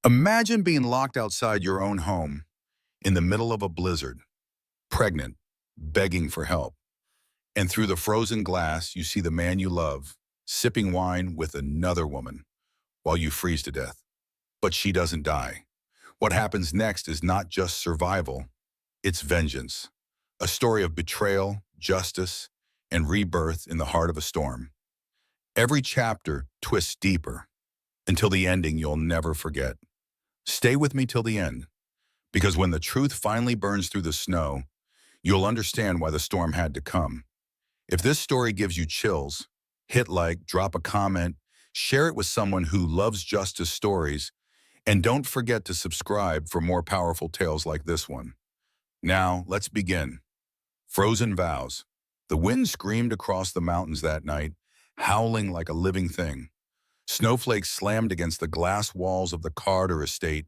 Imagine being locked outside your own home in the middle of a blizzard, pregnant, begging for help. And through the frozen glass, you see the man you love sipping wine with another woman while you freeze to death. But she doesn't die. What happens next is not just survival, it's vengeance. A story of betrayal, justice, and rebirth in the heart of a storm. Every chapter twists deeper until the ending you'll never forget. Stay with me till the end, because when the truth finally burns through the snow, you'll understand why the storm had to come. If this story gives you chills, hit like, drop a comment, share it with someone who loves justice stories, and don't forget to subscribe for more powerful tales like this one. Now, let's begin. Frozen vows. The wind screamed across the mountains that night, howling like a living thing. Snowflakes slammed against the glass walls of the Carter estate,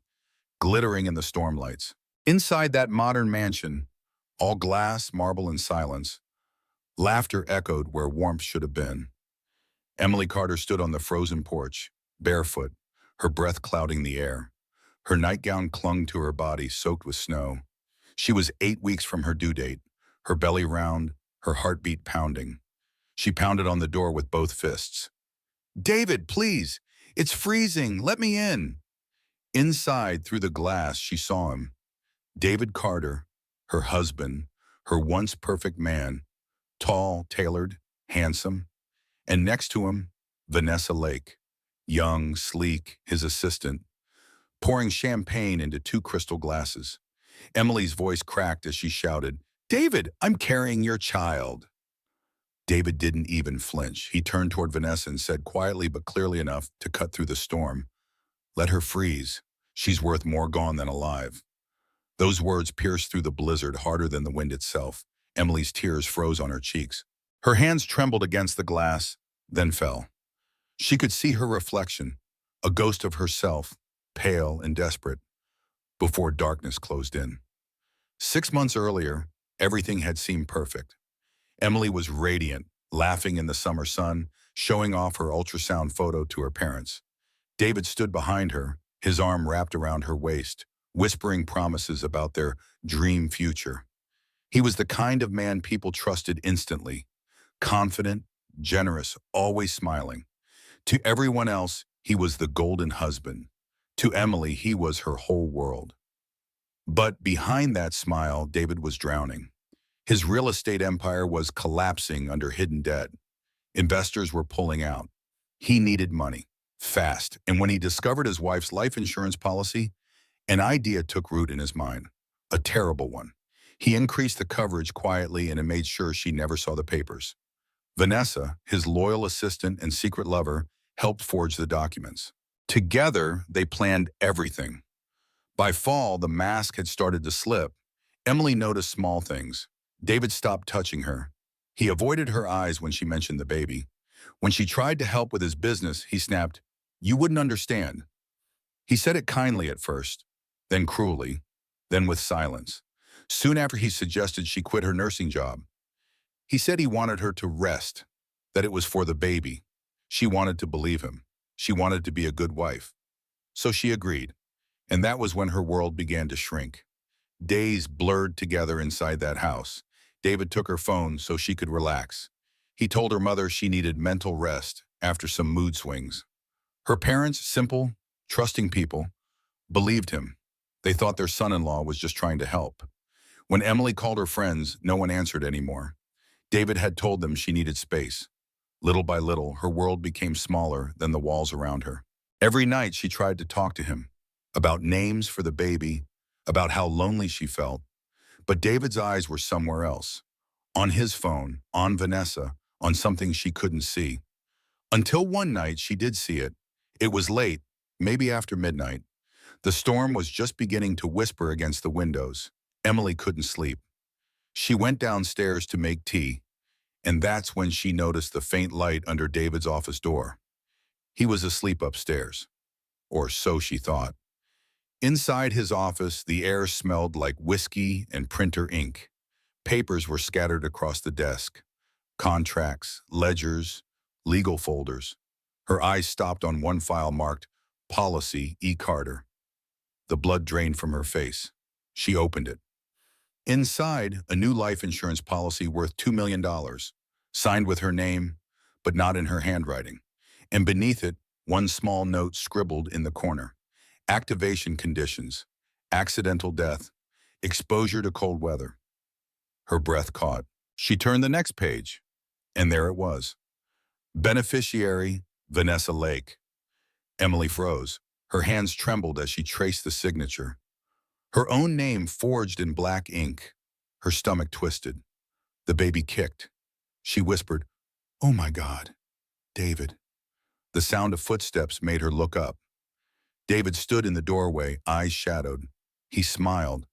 glittering in the stormlights. Inside that modern mansion, all glass, marble, and silence, laughter echoed where warmth should have been. Emily Carter stood on the frozen porch, barefoot, her breath clouding the air. Her nightgown clung to her body, soaked with snow. She was 8 weeks from her due date, her belly round, her heartbeat pounding. She pounded on the door with both fists. "David, please! It's freezing! Let me in!" Inside, through the glass, she saw him. David Carter, her husband, her once perfect man, tall, tailored, handsome. And next to him, Vanessa Lake, young, sleek, his assistant, pouring champagne into 2 crystal glasses. Emily's voice cracked as she shouted, "David, I'm carrying your child." David didn't even flinch. He turned toward Vanessa and said quietly but clearly enough to cut through the storm, "Let her freeze. She's worth more gone than alive." Those words pierced through the blizzard harder than the wind itself. Emily's tears froze on her cheeks. Her hands trembled against the glass, then fell. She could see her reflection, a ghost of herself, pale and desperate, before darkness closed in. 6 months earlier, everything had seemed perfect. Emily was radiant, laughing in the summer sun, showing off her ultrasound photo to her parents. David stood behind her, his arm wrapped around her waist, whispering promises about their dream future. He was the kind of man people trusted instantly, confident, generous, always smiling. To everyone else, he was the golden husband. To Emily, he was her whole world. But behind that smile, David was drowning. His real estate empire was collapsing under hidden debt. Investors were pulling out. He needed money, fast. And when he discovered his wife's life insurance policy, an idea took root in his mind, a terrible one. He increased the coverage quietly and made sure she never saw the papers. Vanessa, his loyal assistant and secret lover, helped forge the documents. Together, they planned everything. By fall, the mask had started to slip. Emily noticed small things. David stopped touching her. He avoided her eyes when she mentioned the baby. When she tried to help with his business, he snapped, "You wouldn't understand." He said it kindly at first, then cruelly, then with silence. Soon after, he suggested she quit her nursing job. He said he wanted her to rest, that it was for the baby. She wanted to believe him. She wanted to be a good wife. So she agreed, and that was when her world began to shrink. Days blurred together inside that house. David took her phone so she could relax. He told her mother she needed mental rest after some mood swings. Her parents, simple, trusting people, believed him. They thought their son-in-law was just trying to help. When Emily called her friends, no one answered anymore. David had told them she needed space. Little by little, her world became smaller than the walls around her. Every night she tried to talk to him about names for the baby, about how lonely she felt. But David's eyes were somewhere else, on his phone, on Vanessa, on something she couldn't see. Until one night she did see it. It was late, maybe after midnight. The storm was just beginning to whisper against the windows. Emily couldn't sleep. She went downstairs to make tea, and that's when she noticed the faint light under David's office door. He was asleep upstairs, or so she thought. Inside his office, the air smelled like whiskey and printer ink. Papers were scattered across the desk. Contracts, ledgers, legal folders. Her eyes stopped on one file marked Policy E. Carter. The blood drained from her face. She opened it. Inside, a new life insurance policy worth $2 million, signed with her name, but not in her handwriting. And beneath it, one small note scribbled in the corner. Activation conditions, accidental death, exposure to cold weather. Her breath caught. She turned the next page, and there it was. Beneficiary, Vanessa Lake. Emily froze. Her hands trembled as she traced the signature. Her own name forged in black ink. Her stomach twisted. The baby kicked. She whispered, "Oh my God, David." The sound of footsteps made her look up. David stood in the doorway, eyes shadowed. He smiled,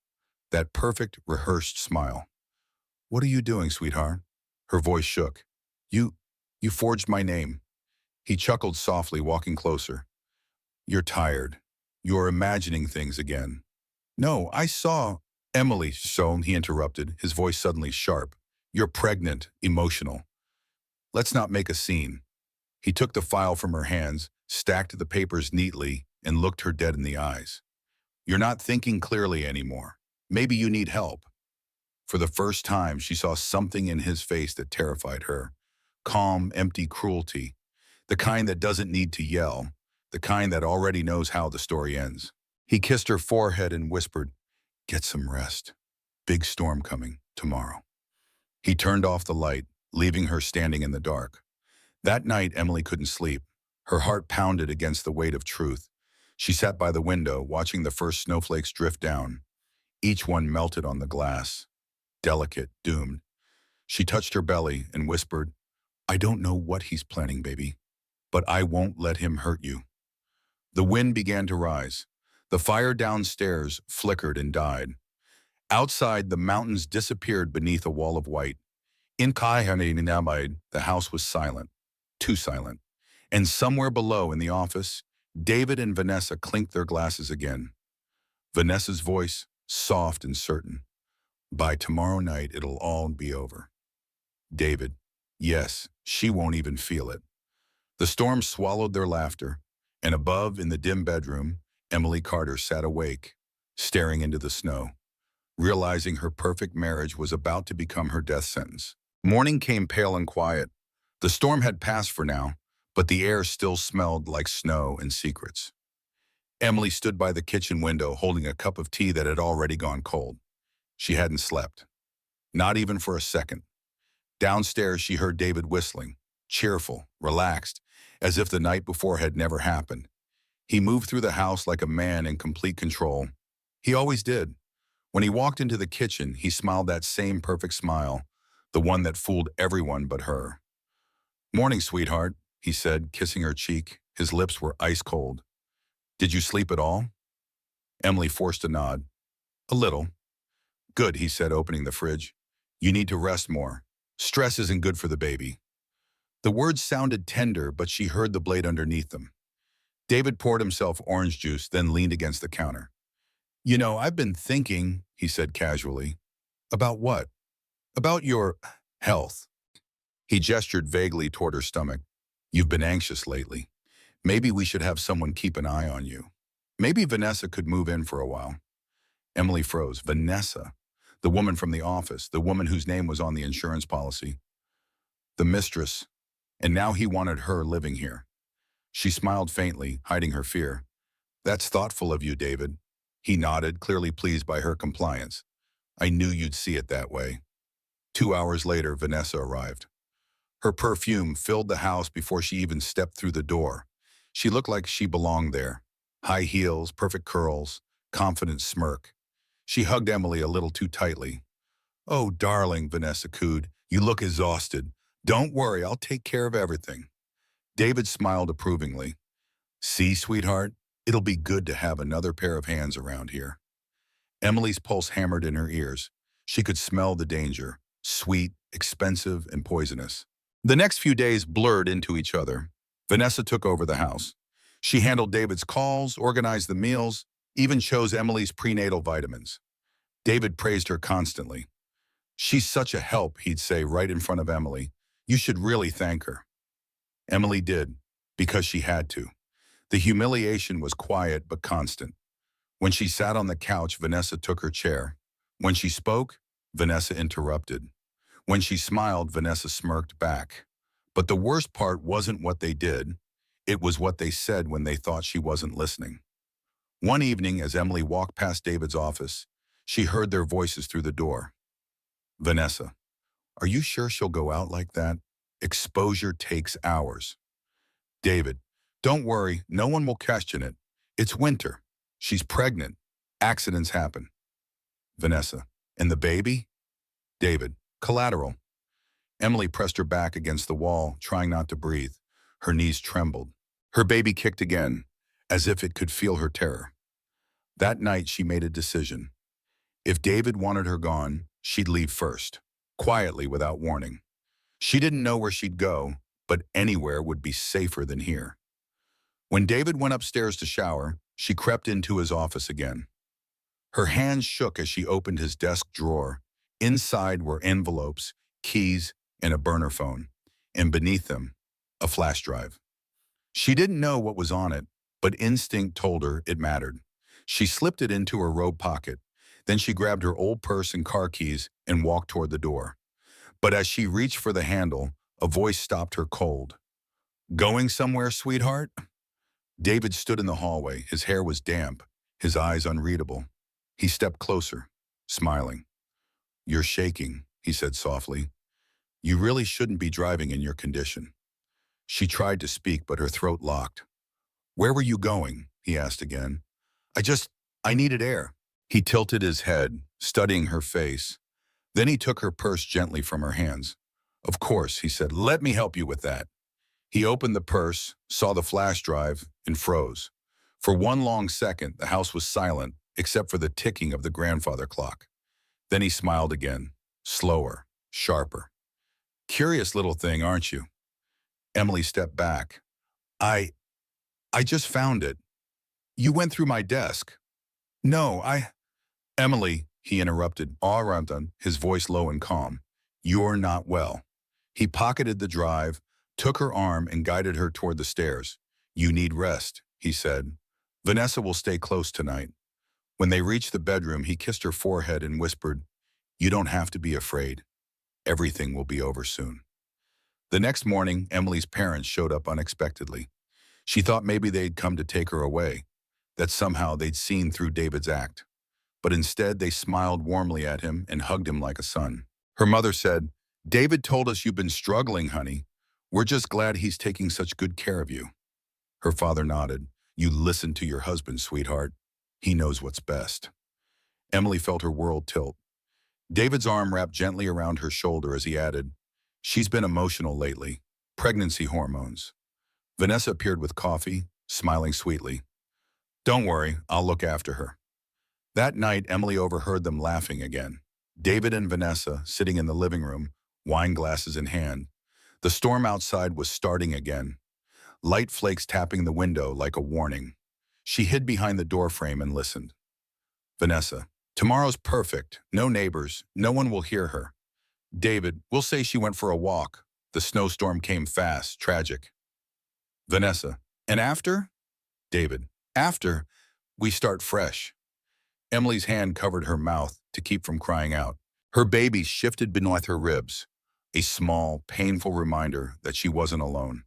that perfect, rehearsed smile. "What are you doing, sweetheart?" Her voice shook. You forged my name." He chuckled softly, walking closer. "You're tired. You're imagining things again." "No, I saw—" "Emily," so he interrupted, his voice suddenly sharp. "You're pregnant, emotional. Let's not make a scene." He took the file from her hands, stacked the papers neatly, and looked her dead in the eyes. "You're not thinking clearly anymore. Maybe you need help." For the first time, she saw something in his face that terrified her. Calm, empty cruelty. The kind that doesn't need to yell. The kind that already knows how the story ends. He kissed her forehead and whispered, "Get some rest. Big storm coming tomorrow." He turned off the light, leaving her standing in the dark. That night, Emily couldn't sleep. Her heart pounded against the weight of truth. She sat by the window, watching the first snowflakes drift down. Each one melted on the glass. Delicate, doomed. She touched her belly and whispered, "I don't know what he's planning, baby, but I won't let him hurt you." The wind began to rise. The fire downstairs flickered and died. Outside, the mountains disappeared beneath a wall of white. In Kaihaninamide, the house was silent, too silent. And somewhere below in the office, David and Vanessa clinked their glasses again. Vanessa's voice, soft and certain. "By tomorrow night, it'll all be over." David, "Yes, she won't even feel it." The storm swallowed their laughter, and above, in the dim bedroom, Emily Carter sat awake, staring into the snow, realizing her perfect marriage was about to become her death sentence. Morning came pale and quiet. The storm had passed for now, but the air still smelled like snow and secrets. Emily stood by the kitchen window holding a cup of tea that had already gone cold. She hadn't slept. Not even for a second. Downstairs, she heard David whistling, cheerful, relaxed, as if the night before had never happened. He moved through the house like a man in complete control. He always did. When he walked into the kitchen, he smiled that same perfect smile, the one that fooled everyone but her. "Morning, sweetheart," he said, kissing her cheek. His lips were ice cold. "Did you sleep at all?" Emily forced a nod. "A little." "Good," he said, opening the fridge. "You need to rest more. Stress isn't good for the baby." The words sounded tender, but she heard the blade underneath them. David poured himself orange juice, then leaned against the counter. "You know, I've been thinking," he said casually. "About what?" "About your health." He gestured vaguely toward her stomach. "You've been anxious lately. Maybe we should have someone keep an eye on you. Maybe Vanessa could move in for a while." Emily froze. Vanessa? The woman from the office, the woman whose name was on the insurance policy. The mistress. And now he wanted her living here. She smiled faintly, hiding her fear. "That's thoughtful of you, David." He nodded, clearly pleased by her compliance. "I knew you'd see it that way." 2 hours later, Vanessa arrived. Her perfume filled the house before she even stepped through the door. She looked like she belonged there. High heels, perfect curls, confident smirk. She hugged Emily a little too tightly. "Oh, darling," Vanessa cooed, "you look exhausted. Don't worry, I'll take care of everything." David smiled approvingly. "See, sweetheart, it'll be good to have another pair of hands around here." Emily's pulse hammered in her ears. She could smell the danger, sweet, expensive, and poisonous. The next few days blurred into each other. Vanessa took over the house. She handled David's calls, organized the meals, even chose Emily's prenatal vitamins. David praised her constantly. "She's such a help," he'd say right in front of Emily. "You should really thank her." Emily did, because she had to. The humiliation was quiet but constant. When she sat on the couch, Vanessa took her chair. When she spoke, Vanessa interrupted. When she smiled, Vanessa smirked back. But the worst part wasn't what they did. It was what they said when they thought she wasn't listening. One evening, as Emily walked past David's office, she heard their voices through the door. Vanessa, are you sure she'll go out like that? Exposure takes hours. David, don't worry, no one will question it. It's winter. She's pregnant. Accidents happen. Vanessa, and the baby? David, collateral. Emily pressed her back against the wall, trying not to breathe. Her knees trembled. Her baby kicked again, as if it could feel her terror. That night, she made a decision. If David wanted her gone, she'd leave first, quietly without warning. She didn't know where she'd go, but anywhere would be safer than here. When David went upstairs to shower, she crept into his office again. Her hands shook as she opened his desk drawer. Inside were envelopes, keys, and a burner phone, and beneath them, a flash drive. She didn't know what was on it, but instinct told her it mattered. She slipped it into her robe pocket. Then she grabbed her old purse and car keys and walked toward the door. But as she reached for the handle, a voice stopped her cold. Going somewhere, sweetheart? David stood in the hallway. His hair was damp, his eyes unreadable. He stepped closer, smiling. You're shaking, he said softly. You really shouldn't be driving in your condition. She tried to speak, but her throat locked. Where were you going? He asked again. I needed air. He tilted his head, studying her face. Then he took her purse gently from her hands. Of course, he said, let me help you with that. He opened the purse, saw the flash drive, and froze. For one long second, the house was silent, except for the ticking of the grandfather clock. Then he smiled again, slower, sharper. Curious little thing, aren't you? Emily stepped back. I just found it. You went through my desk. No, Emily, he interrupted, Arantan, his voice low and calm. You're not well. He pocketed the drive, took her arm, and guided her toward the stairs. You need rest, he said. Vanessa will stay close tonight. When they reached the bedroom, he kissed her forehead and whispered, You don't have to be afraid. Everything will be over soon. The next morning, Emily's parents showed up unexpectedly. She thought maybe they'd come to take her away, that somehow they'd seen through David's act. But instead, they smiled warmly at him and hugged him like a son. Her mother said, David told us you've been struggling, honey. We're just glad he's taking such good care of you. Her father nodded. You listen to your husband, sweetheart. He knows what's best. Emily felt her world tilt. David's arm wrapped gently around her shoulder as he added, She's been emotional lately. Pregnancy hormones. Vanessa appeared with coffee, smiling sweetly. Don't worry, I'll look after her. That night, Emily overheard them laughing again. David and Vanessa sitting in the living room, wine glasses in hand. The storm outside was starting again, light flakes tapping the window like a warning. She hid behind the doorframe and listened. Vanessa, tomorrow's perfect. No neighbors. No one will hear her. David, we'll say she went for a walk. The snowstorm came fast, tragic. Vanessa, and after? David, after, we start fresh. Emily's hand covered her mouth to keep from crying out. Her baby shifted beneath her ribs, a small, painful reminder that she wasn't alone.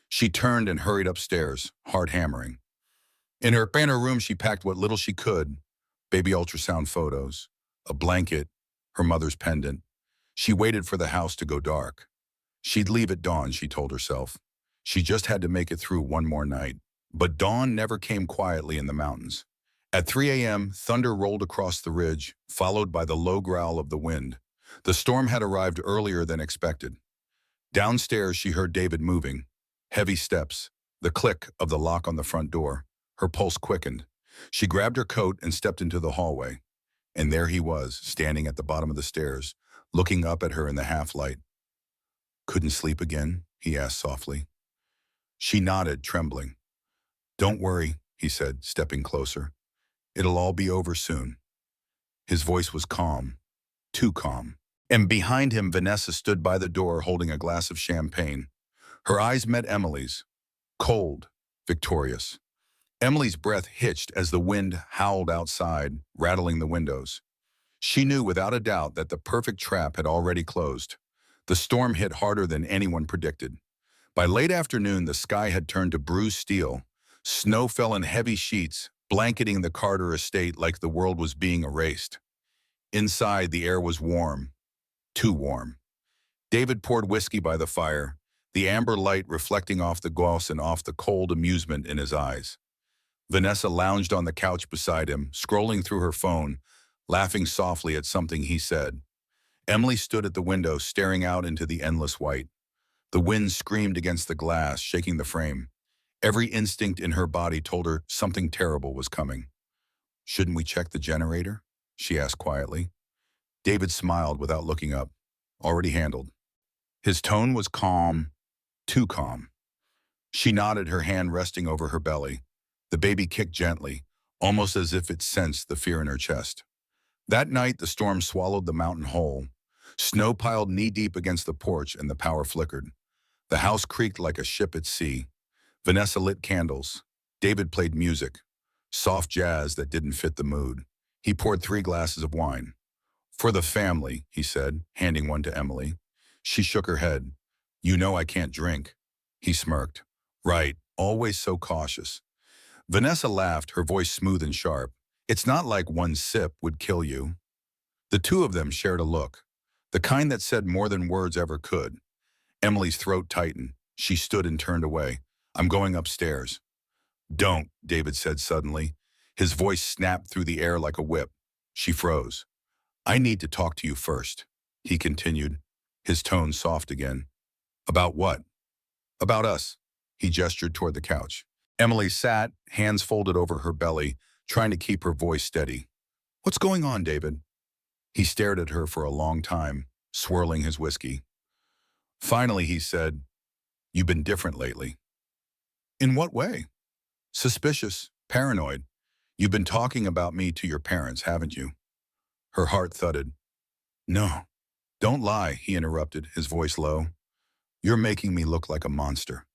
She turned and hurried upstairs, heart hammering. In her room, she packed what little she could, baby ultrasound photos, a blanket, her mother's pendant. She waited for the house to go dark. She'd leave at dawn, she told herself. She just had to make it through one more night. But dawn never came quietly in the mountains. At 3 a.m., thunder rolled across the ridge, followed by the low growl of the wind. The storm had arrived earlier than expected. Downstairs, she heard David moving. Heavy steps, the click of the lock on the front door. Her pulse quickened. She grabbed her coat and stepped into the hallway. And there he was, standing at the bottom of the stairs, looking up at her in the half-light. Couldn't sleep again? He asked softly. She nodded, trembling. Don't worry, he said, stepping closer. It'll all be over soon. His voice was calm, too calm. And behind him, Vanessa stood by the door holding a glass of champagne. Her eyes met Emily's, cold, victorious. Emily's breath hitched as the wind howled outside, rattling the windows. She knew without a doubt that the perfect trap had already closed. The storm hit harder than anyone predicted. By late afternoon, the sky had turned to bruised steel. Snow fell in heavy sheets, blanketing the Carter estate like the world was being erased. Inside, the air was warm, too warm. David poured whiskey by the fire, the amber light reflecting off the gloss and off the cold amusement in his eyes. Vanessa lounged on the couch beside him, scrolling through her phone, laughing softly at something he said. Emily stood at the window, staring out into the endless white. The wind screamed against the glass, shaking the frame. Every instinct in her body told her something terrible was coming. "Shouldn't we check the generator?" she asked quietly. David smiled without looking up. "Already handled." His tone was calm, too calm. She nodded, her hand resting over her belly. The baby kicked gently, almost as if it sensed the fear in her chest. That night, the storm swallowed the mountain whole. Snow piled knee-deep against the porch and the power flickered. The house creaked like a ship at sea. Vanessa lit candles. David played music, soft jazz that didn't fit the mood. He poured 3 glasses of wine. "For the family," he said, handing one to Emily. She shook her head. "You know I can't drink." He smirked. "Right, always so cautious." Vanessa laughed, her voice smooth and sharp. "It's not like one sip would kill you." The two of them shared a look, the kind that said more than words ever could. Emily's throat tightened. She stood and turned away. "I'm going upstairs." "Don't," David said suddenly. His voice snapped through the air like a whip. She froze. "I need to talk to you first," he continued, his tone soft again. "About what?" "About us." He gestured toward the couch. Emily sat, hands folded over her belly, trying to keep her voice steady. "What's going on, David?" He stared at her for a long time, swirling his whiskey. Finally, he said, "You've been different lately." "In what way?" "Suspicious, paranoid. You've been talking about me to your parents, haven't you?" Her heart thudded. "No, don't lie," he interrupted, his voice low. "You're making me look like a monster."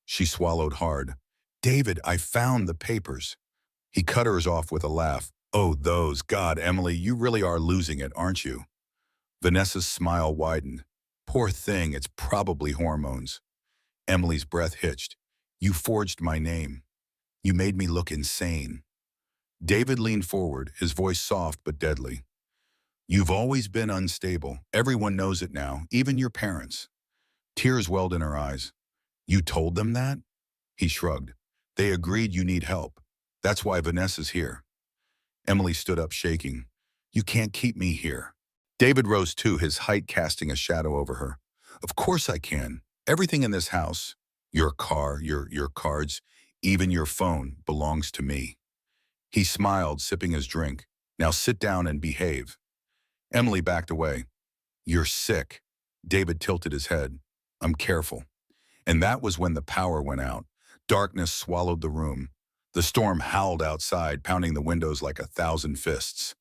She swallowed hard. "David, I found the papers." He cut hers off with a laugh. "Oh, those. God, Emily, you really are losing it, aren't you?" Vanessa's smile widened. "Poor thing, it's probably hormones." Emily's breath hitched. "You forged my name. You made me look insane." David leaned forward, his voice soft but deadly. "You've always been unstable. Everyone knows it now, even your parents." Tears welled in her eyes. "You told them that?" He shrugged. "They agreed you need help. That's why Vanessa's here." Emily stood up, shaking. "You can't keep me here." David rose too, his height casting a shadow over her. "Of course I can. Everything in this house, your car, your cards, even your phone, belongs to me." He smiled, sipping his drink. "Now sit down and behave." Emily backed away. "You're sick." David tilted his head. "I'm careful." And that was when the power went out. Darkness swallowed the room. The storm howled outside, pounding the windows like 1,000 fists.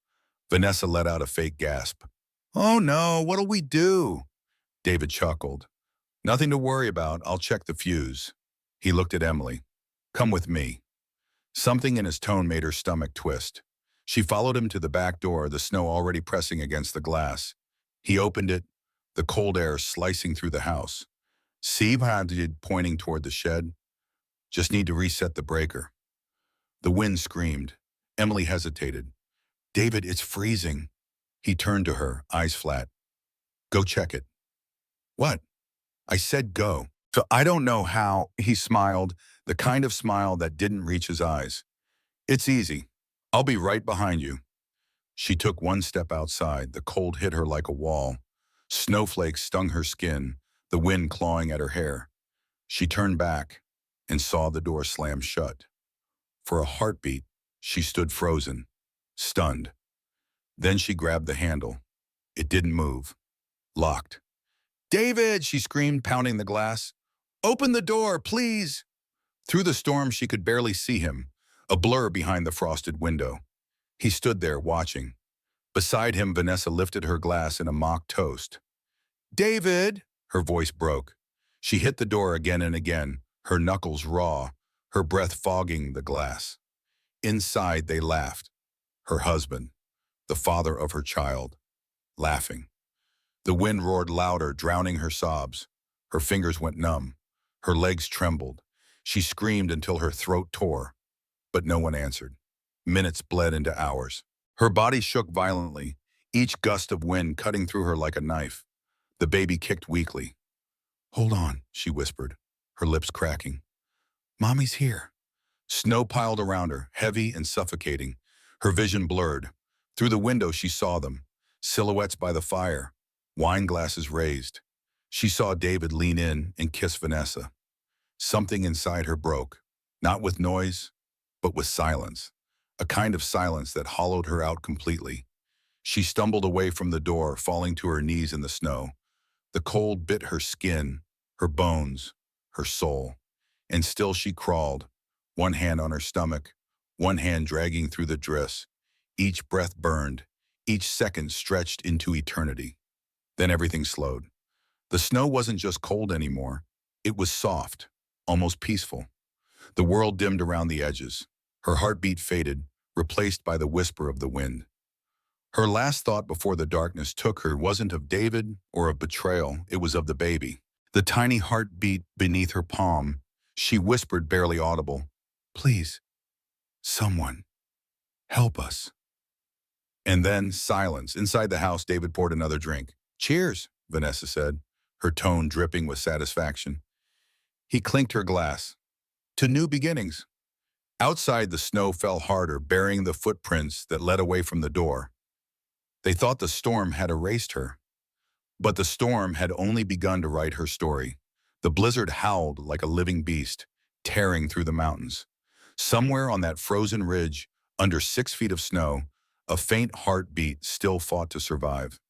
Vanessa let out a fake gasp. "Oh no, what'll we do?" David chuckled. "Nothing to worry about, I'll check the fuse." He looked at Emily. "Come with me." Something in his tone made her stomach twist. She followed him to the back door, the snow already pressing against the glass. He opened it, the cold air slicing through the house. "See," Hadid, pointing toward the shed. "Just need to reset the breaker." The wind screamed. Emily hesitated. "David, it's freezing." He turned to her, eyes flat. "Go check it." "What?" "I said go." "So I don't know how," he smiled, the kind of smile that didn't reach his eyes. "It's easy. I'll be right behind you." She took one step outside. The cold hit her like a wall. Snowflakes stung her skin, the wind clawing at her hair. She turned back and saw the door slam shut. For a heartbeat, she stood frozen, stunned. Then she grabbed the handle. It didn't move. Locked. "David!" she screamed, pounding the glass. "Open the door, please!" Through the storm, she could barely see him, a blur behind the frosted window. He stood there, watching. Beside him, Vanessa lifted her glass in a mock toast. "David!" Her voice broke. She hit the door again and again, her knuckles raw. her breath fogging the glass. Inside, they laughed. Her husband, the father of her child, laughing. The wind roared louder, drowning her sobs. Her fingers went numb. Her legs trembled. She screamed until her throat tore, but no one answered. Minutes bled into hours. Her body shook violently, each gust of wind cutting through her like a knife. The baby kicked weakly. "Hold on," she whispered, her lips cracking. "Mommy's here." Snow piled around her, heavy and suffocating. Her vision blurred. Through the window she saw them, silhouettes by the fire, wine glasses raised. She saw David lean in and kiss Vanessa. Something inside her broke, not with noise, but with silence, a kind of silence that hollowed her out completely. She stumbled away from the door, falling to her knees in the snow. The cold bit her skin, her bones, her soul, and still she crawled, one hand on her stomach, one hand dragging through the drifts. Each breath burned, each second stretched into eternity. Then everything slowed. The snow wasn't just cold anymore. It was soft, almost peaceful. The world dimmed around the edges. Her heartbeat faded, replaced by the whisper of the wind. Her last thought before the darkness took her wasn't of David or of betrayal, it was of the baby. The tiny heart beat beneath her palm. She whispered, barely audible, "Please, someone, help us." And then silence. Inside the house, David poured another drink. "Cheers," Vanessa said, her tone dripping with satisfaction. He clinked her glass. "To new beginnings." Outside, the snow fell harder, burying the footprints that led away from the door. They thought the storm had erased her. But the storm had only begun to write her story. The blizzard howled like a living beast, tearing through the mountains. Somewhere on that frozen ridge, under 6 feet of snow, a faint heartbeat still fought to survive.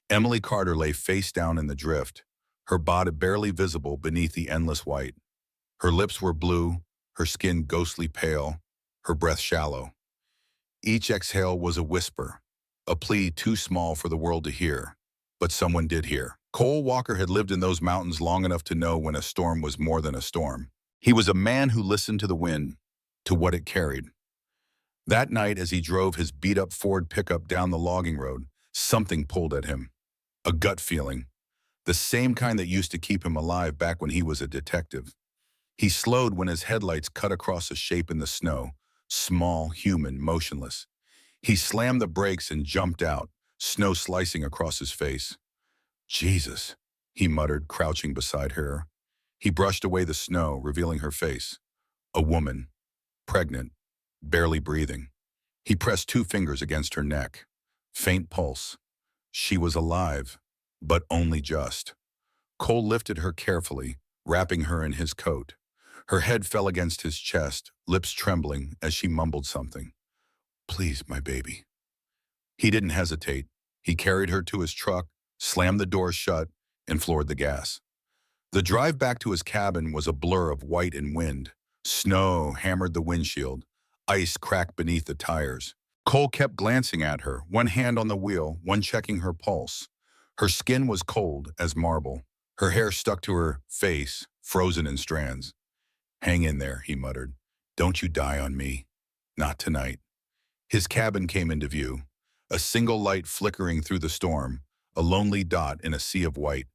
Emily Carter lay face down in the drift, her body barely visible beneath the endless white. Her lips were blue, her skin ghostly pale, her breath shallow. Each exhale was a whisper, a plea too small for the world to hear. But someone did hear. Cole Walker had lived in those mountains long enough to know when a storm was more than a storm. He was a man who listened to the wind, to what it carried. That night, as he drove his beat-up Ford pickup down the logging road, something pulled at him. A gut feeling, the same kind that used to keep him alive back when he was a detective. He slowed when his headlights cut across a shape in the snow, small, human, motionless. He slammed the brakes and jumped out, snow slicing across his face. "Jesus," he muttered, crouching beside her. He brushed away the snow, revealing her face. A woman, pregnant, barely breathing. He pressed 2 fingers against her neck. Faint pulse. She was alive, but only just. Cole lifted her carefully, wrapping her in his coat. Her head fell against his chest, lips trembling as she mumbled something. "Please, my baby." He didn't hesitate. He carried her to his truck, slammed the door shut, and floored the gas. The drive back to his cabin was a blur of white and wind. Snow hammered the windshield. Ice cracked beneath the tires. Cole kept glancing at her, one hand on the wheel, one checking her pulse. Her skin was cold as marble. Her hair stuck to her face, frozen in strands. "Hang in there," he muttered. "Don't you die on me. Not tonight." His cabin came into view. A single light flickering through the storm, a lonely dot in a sea of white.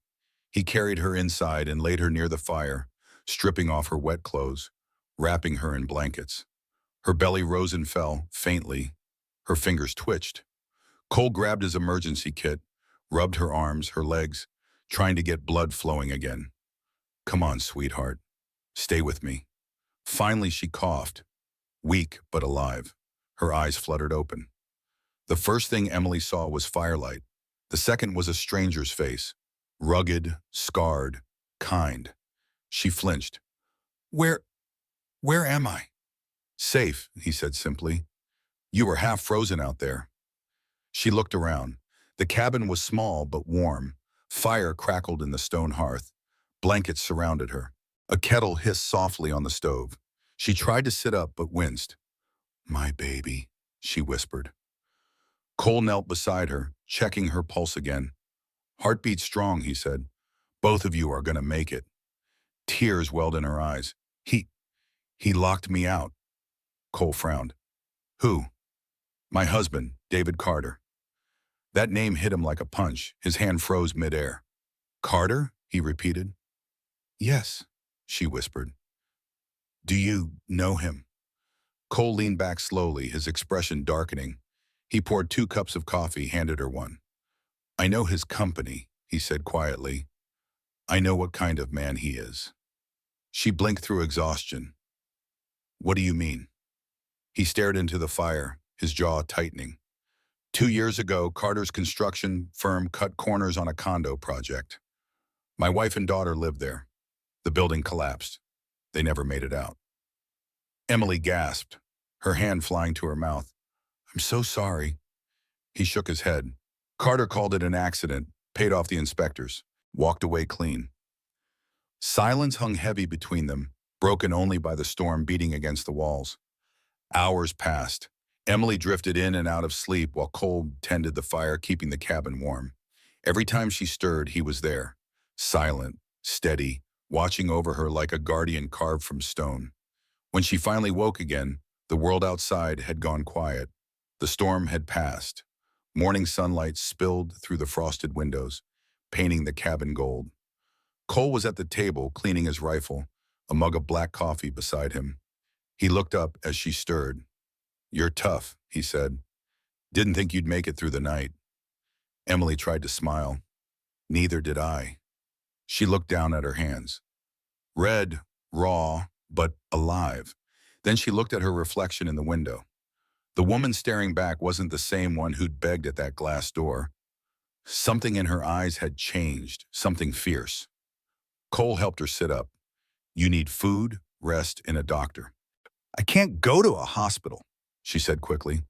He carried her inside and laid her near the fire, stripping off her wet clothes, wrapping her in blankets. Her belly rose and fell, faintly. Her fingers twitched. Cole grabbed his emergency kit, rubbed her arms, her legs, trying to get blood flowing again. "Come on, sweetheart. Stay with me." Finally, she coughed, weak but alive. Her eyes fluttered open. The first thing Emily saw was firelight. The second was a stranger's face, rugged, scarred, kind. She flinched. Where am I?" "Safe," he said simply. "You were half frozen out there." She looked around. The cabin was small but warm. Fire crackled in the stone hearth. Blankets surrounded her. A kettle hissed softly on the stove. She tried to sit up but winced. "My baby," she whispered. Cole knelt beside her, checking her pulse again. "Heartbeat strong," he said. "Both of you are going to make it." Tears welled in her eyes. He He locked me out. Cole frowned. Who? My husband, David Carter. That name hit him like a punch. His hand froze midair. Carter? He repeated. Yes, she whispered. Do you know him? Cole leaned back slowly, his expression darkening. He poured 2 cups of coffee, handed her one. I know his company, he said quietly. I know what kind of man he is. She blinked through exhaustion. What do you mean? He stared into the fire, his jaw tightening. 2 years ago, Carter's construction firm cut corners on a condo project. My wife and daughter lived there. The building collapsed. They never made it out. Emily gasped, her hand flying to her mouth. I'm so sorry. He shook his head. Carter called it an accident, paid off the inspectors, walked away clean. Silence hung heavy between them, broken only by the storm beating against the walls. Hours passed. Emily drifted in and out of sleep while Cole tended the fire, keeping the cabin warm. Every time she stirred, he was there, silent, steady, watching over her like a guardian carved from stone. When she finally woke again, the world outside had gone quiet. The storm had passed. Morning sunlight spilled through the frosted windows, painting the cabin gold. Cole was at the table, cleaning his rifle, a mug of black coffee beside him. He looked up as she stirred. You're tough, he said. Didn't think you'd make it through the night. Emily tried to smile. Neither did I. She looked down at her hands. Red, raw, but alive. Then she looked at her reflection in the window. The woman staring back wasn't the same one who'd begged at that glass door. Something in her eyes had changed, something fierce. Cole helped her sit up. You need food, rest, and a doctor. I can't go to a hospital, she said quickly.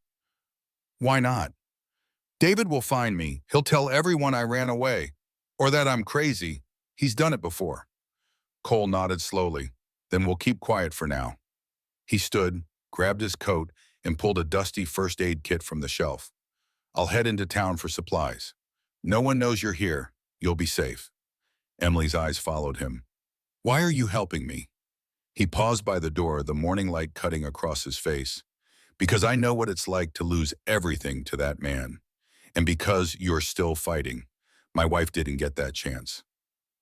Why not? David will find me. He'll tell everyone I ran away, or that I'm crazy. He's done it before. Cole nodded slowly. Then we'll keep quiet for now. He stood, grabbed his coat, and pulled a dusty first aid kit from the shelf. I'll head into town for supplies. No one knows you're here. You'll be safe. Emily's eyes followed him. Why are you helping me? He paused by the door, the morning light cutting across his face. Because I know what it's like to lose everything to that man. And because you're still fighting. My wife didn't get that chance.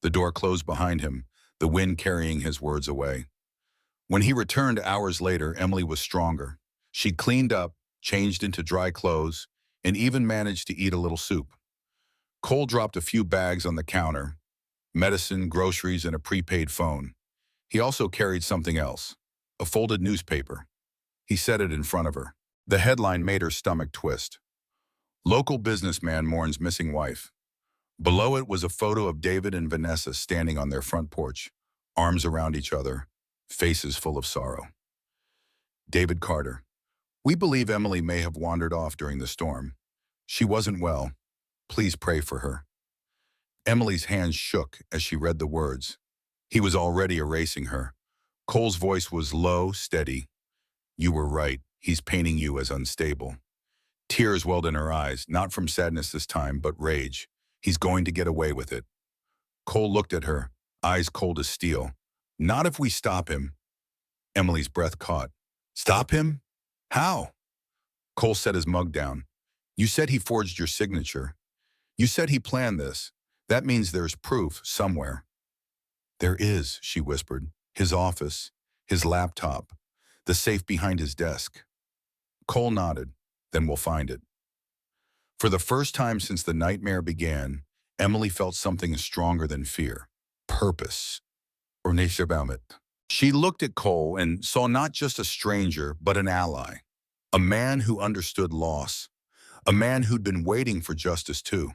The door closed behind him, the wind carrying his words away. When he returned hours later, Emily was stronger. She cleaned up, changed into dry clothes, and even managed to eat a little soup. Cole dropped a few bags on the counter, medicine, groceries, and a prepaid phone. He also carried something else, a folded newspaper. He set it in front of her. The headline made her stomach twist. Local businessman mourns missing wife. Below it was a photo of David and Vanessa standing on their front porch, arms around each other, faces full of sorrow. David Carter. We believe Emily may have wandered off during the storm. She wasn't well. Please pray for her. Emily's hands shook as she read the words. He was already erasing her. Cole's voice was low, steady. You were right. He's painting you as unstable. Tears welled in her eyes, not from sadness this time, but rage. He's going to get away with it. Cole looked at her, eyes cold as steel. Not if we stop him. Emily's breath caught. Stop him? How? Cole set his mug down. You said he forged your signature. You said he planned this. That means there's proof somewhere. There is, she whispered. His office, his laptop, the safe behind his desk. Cole nodded. Then we'll find it. For the first time since the nightmare began, Emily felt something stronger than fear. Purpose. Or Neshabaumet. She looked at Cole and saw not just a stranger, but an ally. A man who understood loss. A man who'd been waiting for justice too.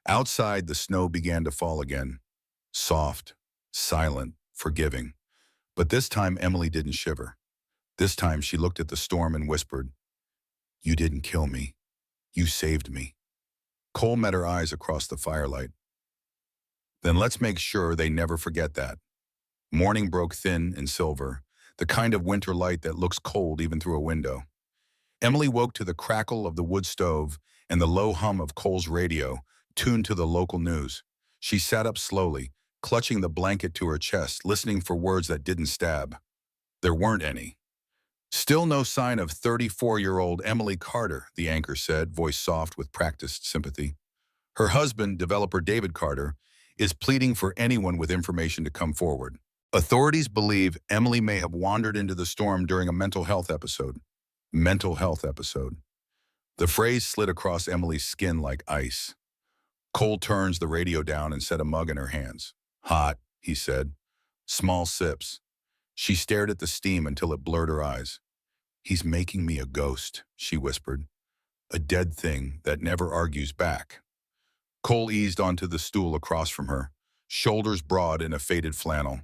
Outside, the snow began to fall again. Soft, silent, forgiving. But this time, Emily didn't shiver. This time, she looked at the storm and whispered, You didn't kill me. You saved me. Cole met her eyes across the firelight. Then let's make sure they never forget that. Morning broke thin and silver, the kind of winter light that looks cold even through a window. Emily woke to the crackle of the wood stove and the low hum of Cole's radio, tuned to the local news. She sat up slowly, clutching the blanket to her chest, listening for words that didn't stab. There weren't any. Still no sign of 34-year-old Emily Carter, the anchor said, voice soft with practiced sympathy. Her husband, developer David Carter, is pleading for anyone with information to come forward. Authorities believe Emily may have wandered into the storm during a mental health episode. Mental health episode. The phrase slid across Emily's skin like ice. Cole turns the radio down and set a mug in her hands. Hot, he said. Small sips. She stared at the steam until it blurred her eyes. He's making me a ghost, she whispered. A dead thing that never argues back. Cole eased onto the stool across from her, shoulders broad in a faded flannel.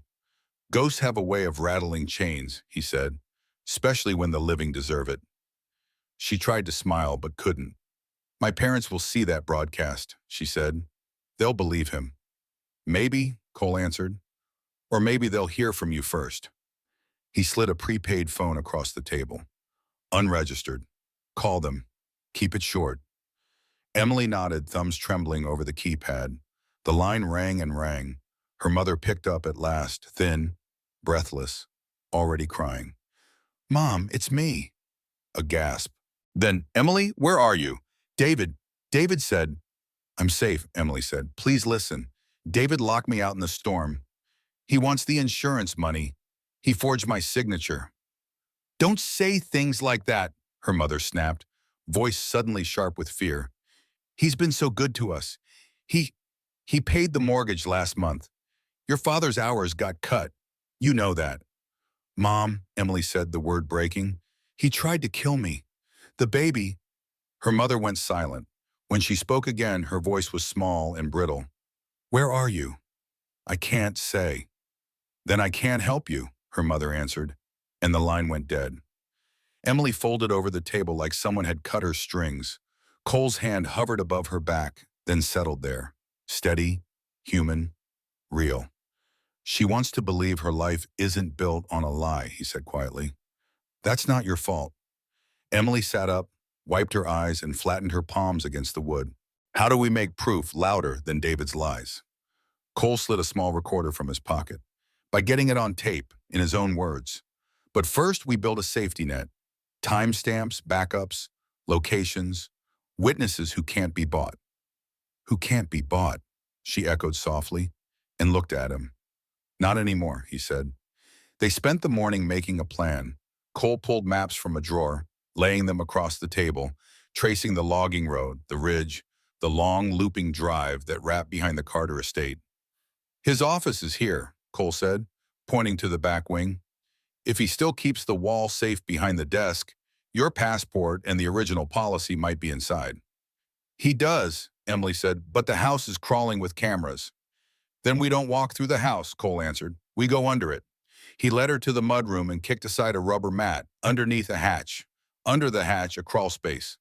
Ghosts have a way of rattling chains, he said, especially when the living deserve it. She tried to smile but couldn't. My parents will see that broadcast, she said. They'll believe him. Maybe, Cole answered. Or maybe they'll hear from you first. He slid a prepaid phone across the table. Unregistered. Call them. Keep it short. Emily nodded, thumbs trembling over the keypad. The line rang and rang. Her mother picked up at last, thin, breathless, already crying. Mom, it's me. A gasp. Then, Emily, where are you? David said. I'm safe, Emily said. Please listen. David locked me out in the storm. He wants the insurance money. He forged my signature. Don't say things like that, her mother snapped, voice suddenly sharp with fear. He's been so good to us. He paid the mortgage last month. Your father's hours got cut. You know that. Mom, Emily said, the word breaking. He tried to kill me. The baby. Her mother went silent. When she spoke again, her voice was small and brittle. Where are you? I can't say. Then I can't help you, her mother answered, and the line went dead. Emily folded over the table like someone had cut her strings. Cole's hand hovered above her back, then settled there. Steady, human, real. She wants to believe her life isn't built on a lie, he said quietly. That's not your fault. Emily sat up, wiped her eyes, and flattened her palms against the wood. How do we make proof louder than David's lies? Cole slid a small recorder from his pocket. By getting it on tape, in his own words. But first, we build a safety net. Timestamps, backups, locations, witnesses who can't be bought. Who can't be bought, she echoed softly, and looked at him. Not anymore, he said. They spent the morning making a plan. Cole pulled maps from a drawer, laying them across the table, tracing the logging road, the ridge, the long looping drive that wrapped behind the Carter estate. His office is here, Cole said, pointing to the back wing. If he still keeps the wall safe behind the desk, your passport and the original policy might be inside. He does, Emily said, but the house is crawling with cameras. Then we don't walk through the house, Cole answered. We go under it. He led her to the mudroom and kicked aside a rubber mat, underneath a hatch. Under the hatch, a crawl space.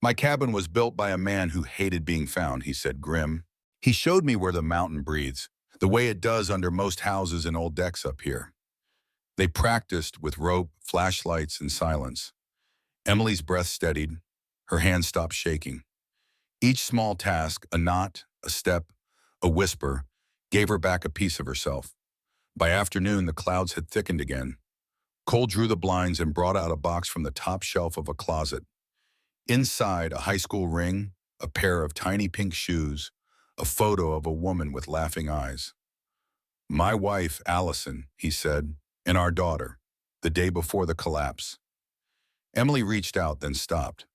My cabin was built by a man who hated being found, he said, grim. He showed me where the mountain breathes, the way it does under most houses and old decks up here. They practiced with rope, flashlights, and silence. Emily's breath steadied. Her hands stopped shaking. Each small task, a knot, a step, a whisper, gave her back a piece of herself. By afternoon, the clouds had thickened again. Cole drew the blinds and brought out a box from the top shelf of a closet. Inside, a high school ring, a pair of tiny pink shoes, a photo of a woman with laughing eyes. My wife, Allison, he said, and our daughter, the day before the collapse. Emily reached out, then stopped.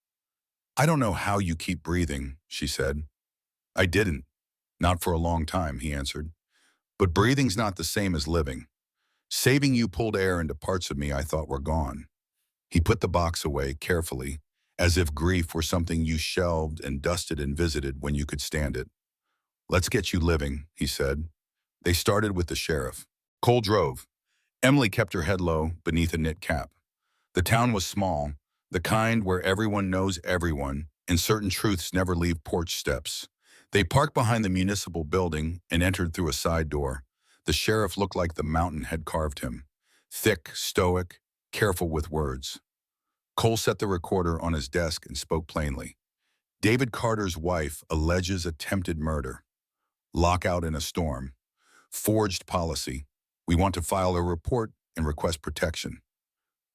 I don't know how you keep breathing, she said. I didn't. Not for a long time, he answered. But breathing's not the same as living. Saving you pulled air into parts of me I thought were gone. He put the box away carefully, as if grief were something you shelved and dusted and visited when you could stand it. Let's get you living, he said. They started with the sheriff. Cole drove. Emily kept her head low beneath a knit cap. The town was small, the kind where everyone knows everyone, and certain truths never leave porch steps. They parked behind the municipal building and entered through a side door. The sheriff looked like the mountain had carved him. Thick, stoic, careful with words. Cole set the recorder on his desk and spoke plainly. David Carter's wife alleges attempted murder. Lockout in a storm. Forged policy. We want to file a report and request protection.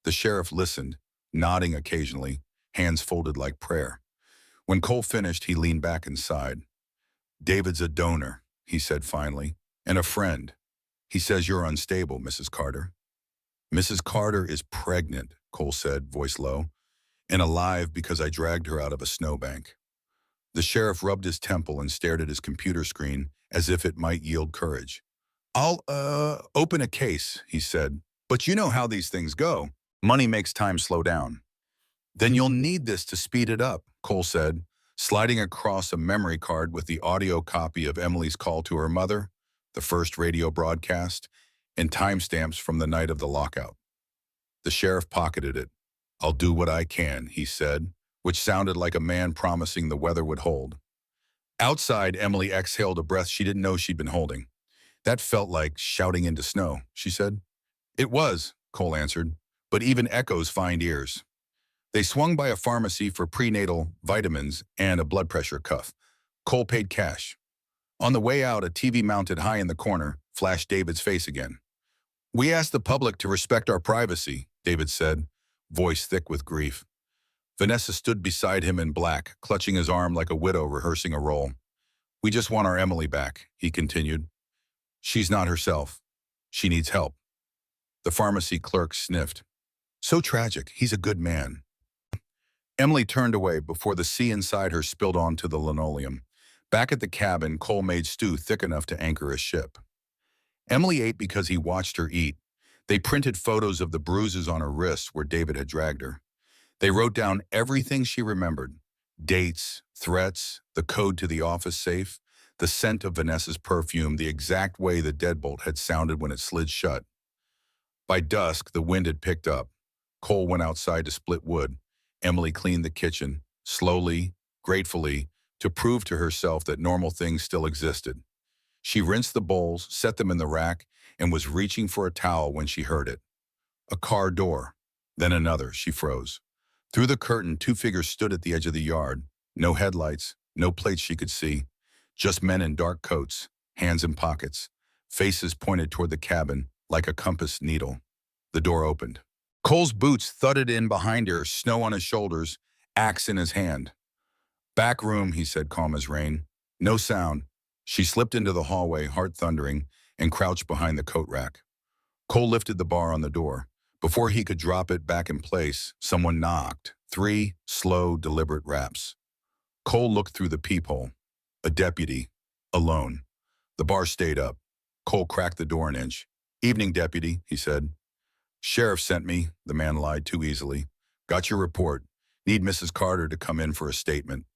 The sheriff listened, nodding occasionally, hands folded like prayer. When Cole finished, he leaned back and sighed. "David's a donor," he said finally, "and a friend. He says you're unstable, Mrs. Carter." "Mrs. Carter is pregnant," Cole said, voice low, "and alive because I dragged her out of a snowbank." The sheriff rubbed his temple and stared at his computer screen as if it might yield courage. "I'll, open a case," he said. "But you know how these things go. Money makes time slow down." "Then you'll need this to speed it up," Cole said, sliding across a memory card with the audio copy of Emily's call to her mother, the first radio broadcast, and timestamps from the night of the lockout. The sheriff pocketed it. "I'll do what I can," he said, which sounded like a man promising the weather would hold. Outside, Emily exhaled a breath she didn't know she'd been holding. "That felt like shouting into snow," she said. "It was," Cole answered, "but even echoes find ears." They swung by a pharmacy for prenatal vitamins and a blood pressure cuff. Cole paid cash. On the way out, a TV mounted high in the corner flashed David's face again. "We asked the public to respect our privacy," David said, voice thick with grief. Vanessa stood beside him in black, clutching his arm like a widow rehearsing a role. "We just want our Emily back," he continued. "She's not herself. She needs help." The pharmacy clerk sniffed. "So tragic. He's a good man." Emily turned away before the sea inside her spilled onto the linoleum. Back at the cabin, Cole made stew thick enough to anchor a ship. Emily ate because he watched her eat. They printed photos of the bruises on her wrists where David had dragged her. They wrote down everything she remembered: dates, threats, the code to the office safe, the scent of Vanessa's perfume, the exact way the deadbolt had sounded when it slid shut. By dusk, the wind had picked up. Cole went outside to split wood. Emily cleaned the kitchen, slowly, gratefully, to prove to herself that normal things still existed. She rinsed the bowls, set them in the rack, and was reaching for a towel when she heard it. A car door, then another. She froze. Through the curtain, two figures stood at the edge of the yard. No headlights, no plates she could see. Just men in dark coats, hands in pockets, faces pointed toward the cabin like a compass needle. The door opened. Cole's boots thudded in behind her, snow on his shoulders, axe in his hand. "Back room," he said, calm as rain. No sound. She slipped into the hallway, heart thundering, and crouched behind the coat rack. Cole lifted the bar on the door. Before he could drop it back in place, someone knocked. 3 slow, deliberate raps. Cole looked through the peephole. A deputy, alone. The bar stayed up. Cole cracked the door an inch. "Evening, deputy," he said. "Sheriff sent me," the man lied too easily. "Got your report. Need Mrs. Carter to come in for a statement."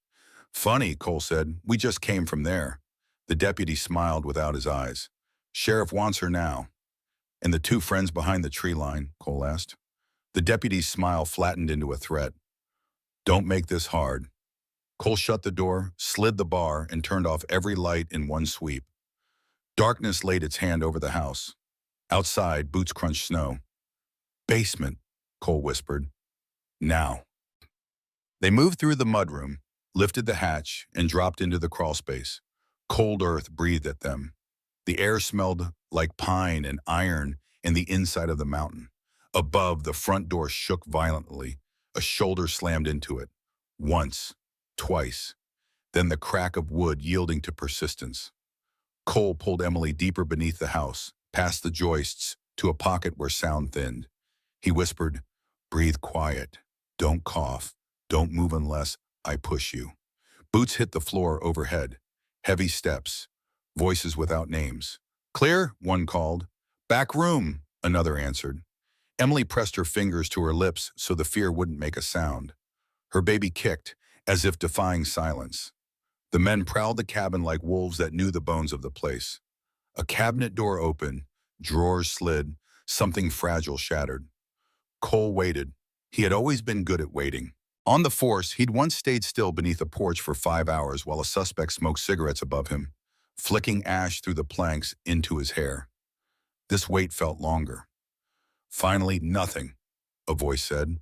"Funny," Cole said. "We just came from there." The deputy smiled without his eyes. "Sheriff wants her now." "And the 2 friends behind the tree line?" Cole asked. The deputy's smile flattened into a threat. "Don't make this hard." Cole shut the door, slid the bar, and turned off every light in one sweep. Darkness laid its hand over the house. Outside, boots crunched snow. "Basement," Cole whispered. "Now." They moved through the mudroom, lifted the hatch, and dropped into the crawlspace. Cold earth breathed at them. The air smelled like pine and iron in the inside of the mountain. Above, the front door shook violently. A shoulder slammed into it. Once, twice. Then the crack of wood yielding to persistence. Cole pulled Emily deeper beneath the house, past the joists, to a pocket where sound thinned. He whispered, "Breathe quiet. Don't cough. Don't move unless I push you." Boots hit the floor overhead. Heavy steps. Voices without names. "Clear," one called. "Back room," another answered. Emily pressed her fingers to her lips so the fear wouldn't make a sound. Her baby kicked, as if defying silence. The men prowled the cabin like wolves that knew the bones of the place. A cabinet door opened, drawers slid, something fragile shattered. Cole waited. He had always been good at waiting. On the force, he'd once stayed still beneath a porch for 5 hours while a suspect smoked cigarettes above him, flicking ash through the planks into his hair. This wait felt longer. "Finally, nothing," a voice said.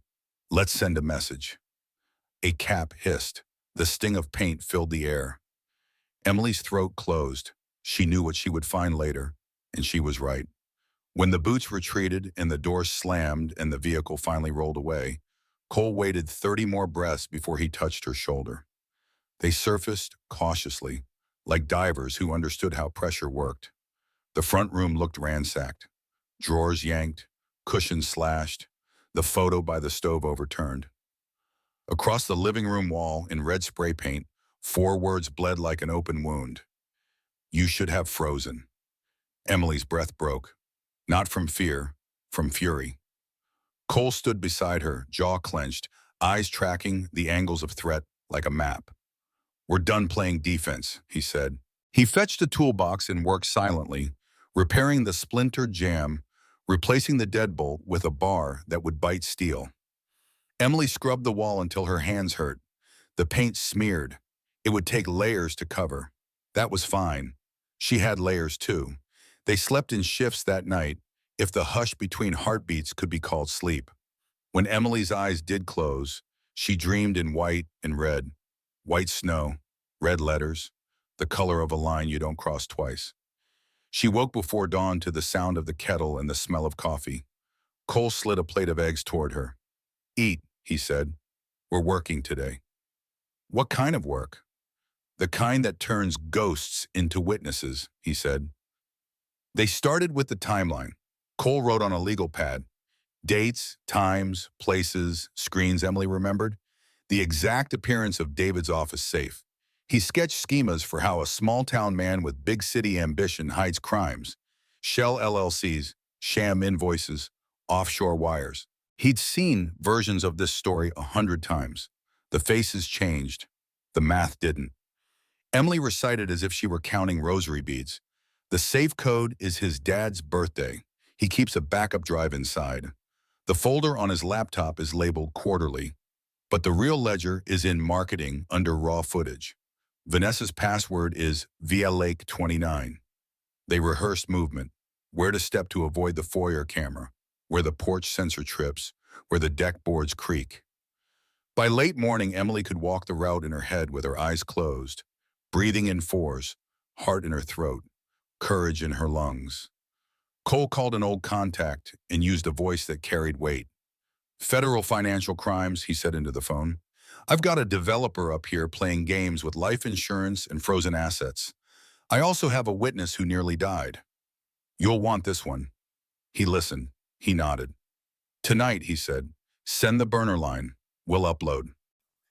"Let's send a message." A cap hissed. The sting of paint filled the air. Emily's throat closed. She knew what she would find later, and she was right. When the boots retreated and the door slammed and the vehicle finally rolled away, Cole waited 30 more breaths before he touched her shoulder. They surfaced cautiously, like divers who understood how pressure worked. The front room looked ransacked. Drawers yanked, cushions slashed, the photo by the stove overturned. Across the living room wall, in red spray paint, 4 words bled like an open wound. You should have frozen. Emily's breath broke. Not from fear, from fury. Cole stood beside her, jaw clenched, eyes tracking the angles of threat like a map. We're done playing defense, he said. He fetched a toolbox and worked silently, repairing the splintered jam, replacing the deadbolt with a bar that would bite steel. Emily scrubbed the wall until her hands hurt. The paint smeared. It would take layers to cover. That was fine. She had layers too. They slept in shifts that night, if the hush between heartbeats could be called sleep. When Emily's eyes did close, she dreamed in white and red. White snow, red letters, the color of a line you don't cross twice. She woke before dawn to the sound of the kettle and the smell of coffee. Cole slid a plate of eggs toward her. Eat, he said. We're working today. What kind of work? The kind that turns ghosts into witnesses, he said. They started with the timeline. Cole wrote on a legal pad. Dates, times, places, screens Emily remembered. The exact appearance of David's office safe. He sketched schemas for how a small-town man with big city ambition hides crimes. Shell LLCs, sham invoices, offshore wires. He'd seen versions of this story 100 times. The faces changed. The math didn't. Emily recited as if she were counting rosary beads. The safe code is his dad's birthday. He keeps a backup drive inside. The folder on his laptop is labeled quarterly, but the real ledger is in marketing under raw footage. Vanessa's password is Via Lake 29. They rehearsed movement, where to step to avoid the foyer camera, where the porch sensor trips, where the deck boards creak. By late morning, Emily could walk the route in her head with her eyes closed, breathing in fours, heart in her throat, courage in her lungs. Cole called an old contact and used a voice that carried weight. Federal financial crimes, he said into the phone. I've got a developer up here playing games with life insurance and frozen assets. I also have a witness who nearly died. You'll want this one. He listened. He nodded. Tonight, he said, send the burner line. We'll upload.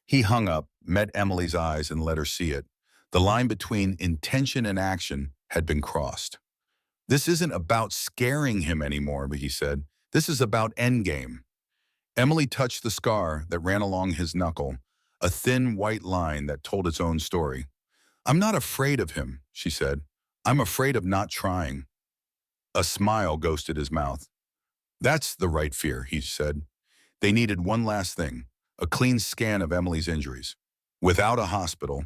He hung up, met Emily's eyes, and let her see it. The line between intention and action had been crossed. This isn't about scaring him anymore, he said. This is about endgame. Emily touched the scar that ran along his knuckle, a thin white line that told its own story. I'm not afraid of him, she said. I'm afraid of not trying. A smile ghosted his mouth. That's the right fear, he said. They needed one last thing, a clean scan of Emily's injuries. Without a hospital,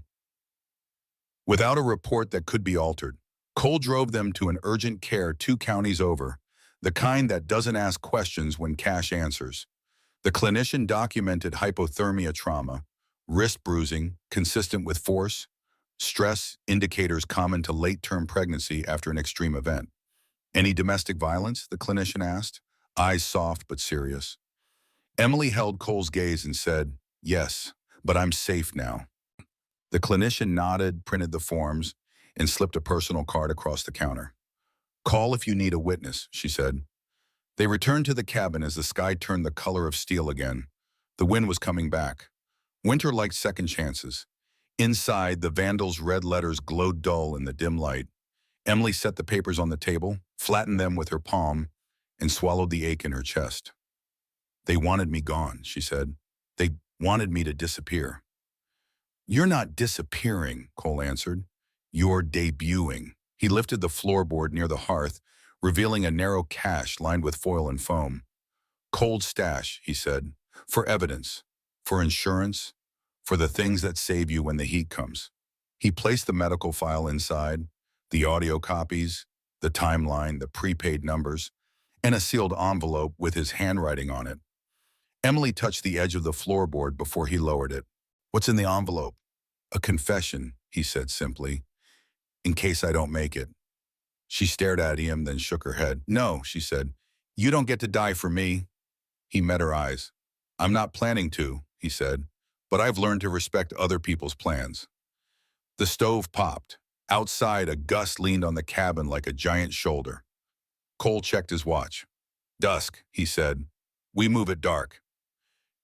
without a report that could be altered, Cole drove them to an urgent care 2 counties over, the kind that doesn't ask questions when cash answers. The clinician documented hypothermia trauma, wrist bruising consistent with force, stress indicators common to late-term pregnancy after an extreme event. Any domestic violence, the clinician asked, eyes soft but serious. Emily held Cole's gaze and said, yes, but I'm safe now. The clinician nodded, printed the forms, and slipped a personal card across the counter. Call if you need a witness, she said. They returned to the cabin as the sky turned the color of steel again. The wind was coming back. Winter liked second chances. Inside, the vandal's red letters glowed dull in the dim light. Emily set the papers on the table, flattened them with her palm, and swallowed the ache in her chest. They wanted me gone, she said. They wanted me to disappear. You're not disappearing, Cole answered. You're debuting. He lifted the floorboard near the hearth, revealing a narrow cache lined with foil and foam. Cold stash, he said, for evidence, for insurance, for the things that save you when the heat comes. He placed the medical file inside, the audio copies, the timeline, the prepaid numbers, and a sealed envelope with his handwriting on it. Emily touched the edge of the floorboard before he lowered it. What's in the envelope? A confession, he said simply, in case I don't make it. She stared at him, then shook her head. No, she said. You don't get to die for me. He met her eyes. I'm not planning to, he said, but I've learned to respect other people's plans. The stove popped. Outside, a gust leaned on the cabin like a giant shoulder. Cole checked his watch. Dusk, he said. We move at dark.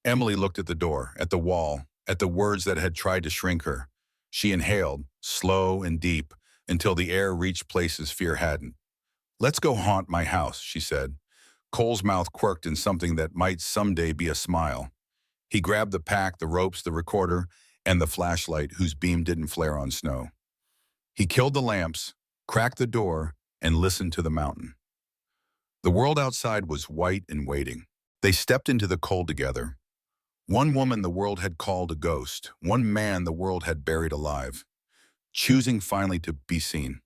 Emily looked at the door, at the wall, at the words that had tried to shrink her. She inhaled, slow and deep, until the air reached places fear hadn't. Let's go haunt my house, she said. Cole's mouth quirked in something that might someday be a smile. He grabbed the pack, the ropes, the recorder, and the flashlight whose beam didn't flare on snow. He killed the lamps, cracked the door, and listened to the mountain. The world outside was white and waiting. They stepped into the cold together. One woman the world had called a ghost, one man the world had buried alive, choosing finally to be seen.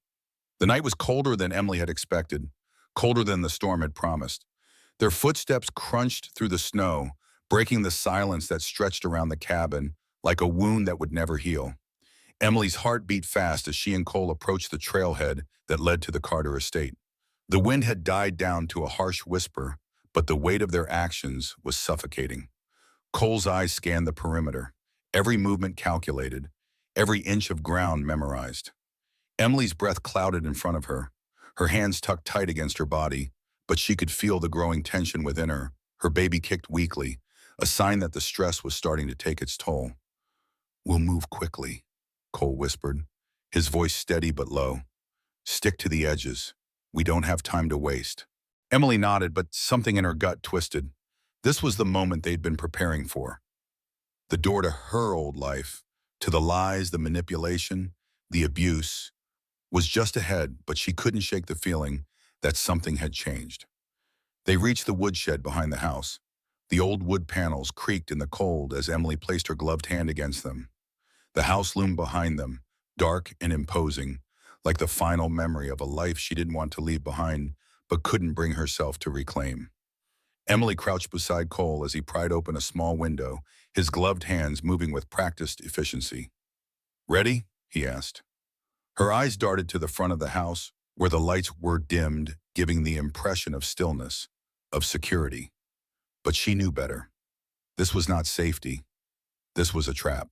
The night was colder than Emily had expected, colder than the storm had promised. Their footsteps crunched through the snow, breaking the silence that stretched around the cabin like a wound that would never heal. Emily's heart beat fast as she and Cole approached the trailhead that led to the Carter estate. The wind had died down to a harsh whisper, but the weight of their actions was suffocating. Cole's eyes scanned the perimeter, every movement calculated, every inch of ground memorized. Emily's breath clouded in front of her, her hands tucked tight against her body, but she could feel the growing tension within her. Her baby kicked weakly, a sign that the stress was starting to take its toll. We'll move quickly, Cole whispered, his voice steady but low. Stick to the edges. We don't have time to waste. Emily nodded, but something in her gut twisted. This was the moment they'd been preparing for. The door to her old life, to the lies, the manipulation, the abuse, was just ahead, but she couldn't shake the feeling that something had changed. They reached the woodshed behind the house. The old wood panels creaked in the cold as Emily placed her gloved hand against them. The house loomed behind them, dark and imposing, like the final memory of a life she didn't want to leave behind, but couldn't bring herself to reclaim. Emily crouched beside Cole as he pried open a small window, his gloved hands moving with practiced efficiency. Ready? He asked. Her eyes darted to the front of the house, where the lights were dimmed, giving the impression of stillness, of security. But she knew better. This was not safety. This was a trap.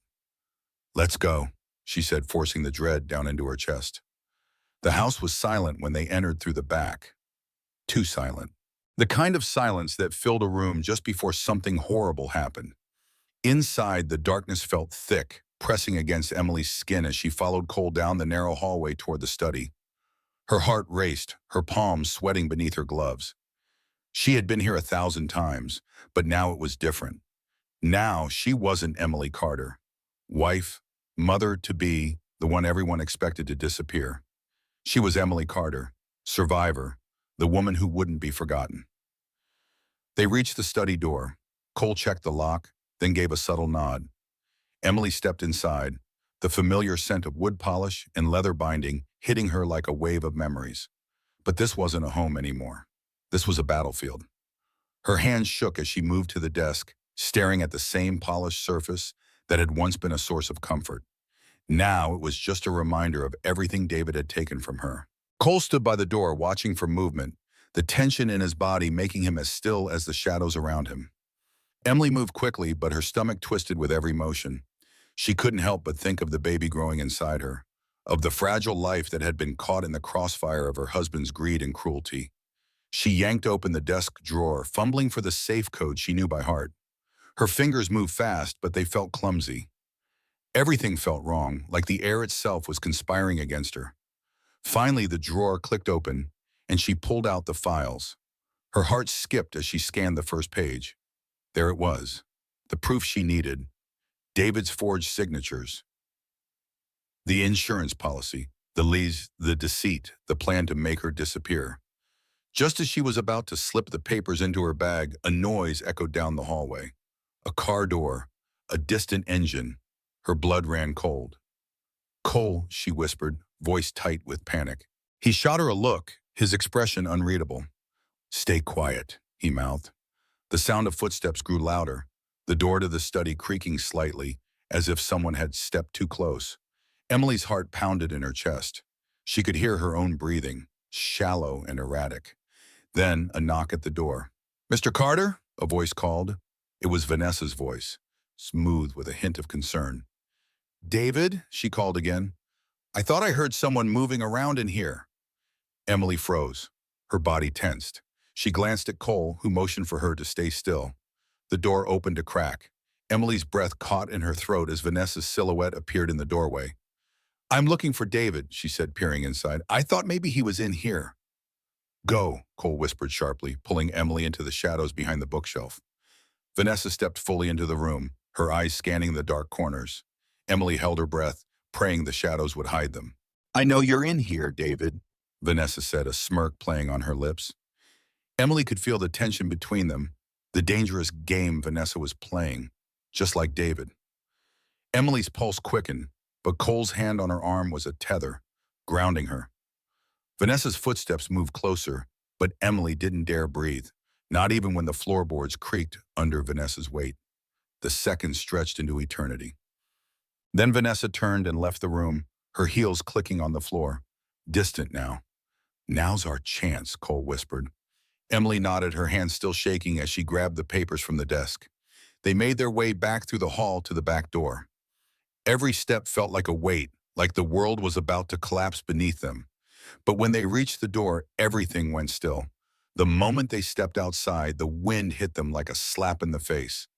Let's go, she said, forcing the dread down into her chest. The house was silent when they entered through the back. Too silent. The kind of silence that filled a room just before something horrible happened. Inside, the darkness felt thick, pressing against Emily's skin as she followed Cole down the narrow hallway toward the study. Her heart raced, her palms sweating beneath her gloves. She had been here 1,000 times, but now it was different. Now she wasn't Emily Carter. Wife, mother-to-be, the one everyone expected to disappear. She was Emily Carter, survivor, the woman who wouldn't be forgotten. They reached the study door. Cole checked the lock, then gave a subtle nod. Emily stepped inside, the familiar scent of wood polish and leather binding hitting her like a wave of memories. But this wasn't a home anymore. This was a battlefield. Her hands shook as she moved to the desk, staring at the same polished surface that had once been a source of comfort. Now it was just a reminder of everything David had taken from her. Cole stood by the door watching for movement, the tension in his body making him as still as the shadows around him. Emily moved quickly, but her stomach twisted with every motion. She couldn't help but think of the baby growing inside her, of the fragile life that had been caught in the crossfire of her husband's greed and cruelty. She yanked open the desk drawer, fumbling for the safe code she knew by heart. Her fingers moved fast, but they felt clumsy. Everything felt wrong, like the air itself was conspiring against her. Finally, the drawer clicked open, and she pulled out the files. Her heart skipped as she scanned the first page. There it was, the proof she needed. David's forged signatures. The insurance policy, the lease, the deceit, the plan to make her disappear. Just as she was about to slip the papers into her bag, a noise echoed down the hallway. A car door, a distant engine. Her blood ran cold. Cole, she whispered, voice tight with panic. He shot her a look, his expression unreadable. Stay quiet, he mouthed. The sound of footsteps grew louder, the door to the study creaking slightly, as if someone had stepped too close. Emily's heart pounded in her chest. She could hear her own breathing. shallow and erratic. Then a knock at the door. "Mr. Carter?" a voice called. It was Vanessa's voice, smooth with a hint of concern. "David?" she called again. "I thought I heard someone moving around in here." Emily froze. Her body tensed. She glanced at Cole, who motioned for her to stay still. The door opened a crack. Emily's breath caught in her throat as Vanessa's silhouette appeared in the doorway. "I'm looking for David," she said, peering inside. "I thought maybe he was in here." "Go," Cole whispered sharply, pulling Emily into the shadows behind the bookshelf. Vanessa stepped fully into the room, her eyes scanning the dark corners. Emily held her breath, praying the shadows would hide them. "I know you're in here, David," Vanessa said, a smirk playing on her lips. Emily could feel the tension between them, the dangerous game Vanessa was playing, just like David. Emily's pulse quickened, but Cole's hand on her arm was a tether, grounding her. Vanessa's footsteps moved closer, but Emily didn't dare breathe, not even when the floorboards creaked under Vanessa's weight. The seconds stretched into eternity. Then Vanessa turned and left the room, her heels clicking on the floor, distant now. "Now's our chance," Cole whispered. Emily nodded, her hands still shaking as she grabbed the papers from the desk. They made their way back through the hall to the back door. Every step felt like a weight, like the world was about to collapse beneath them. But when they reached the door, everything went still. The moment they stepped outside, the wind hit them like a slap in the face.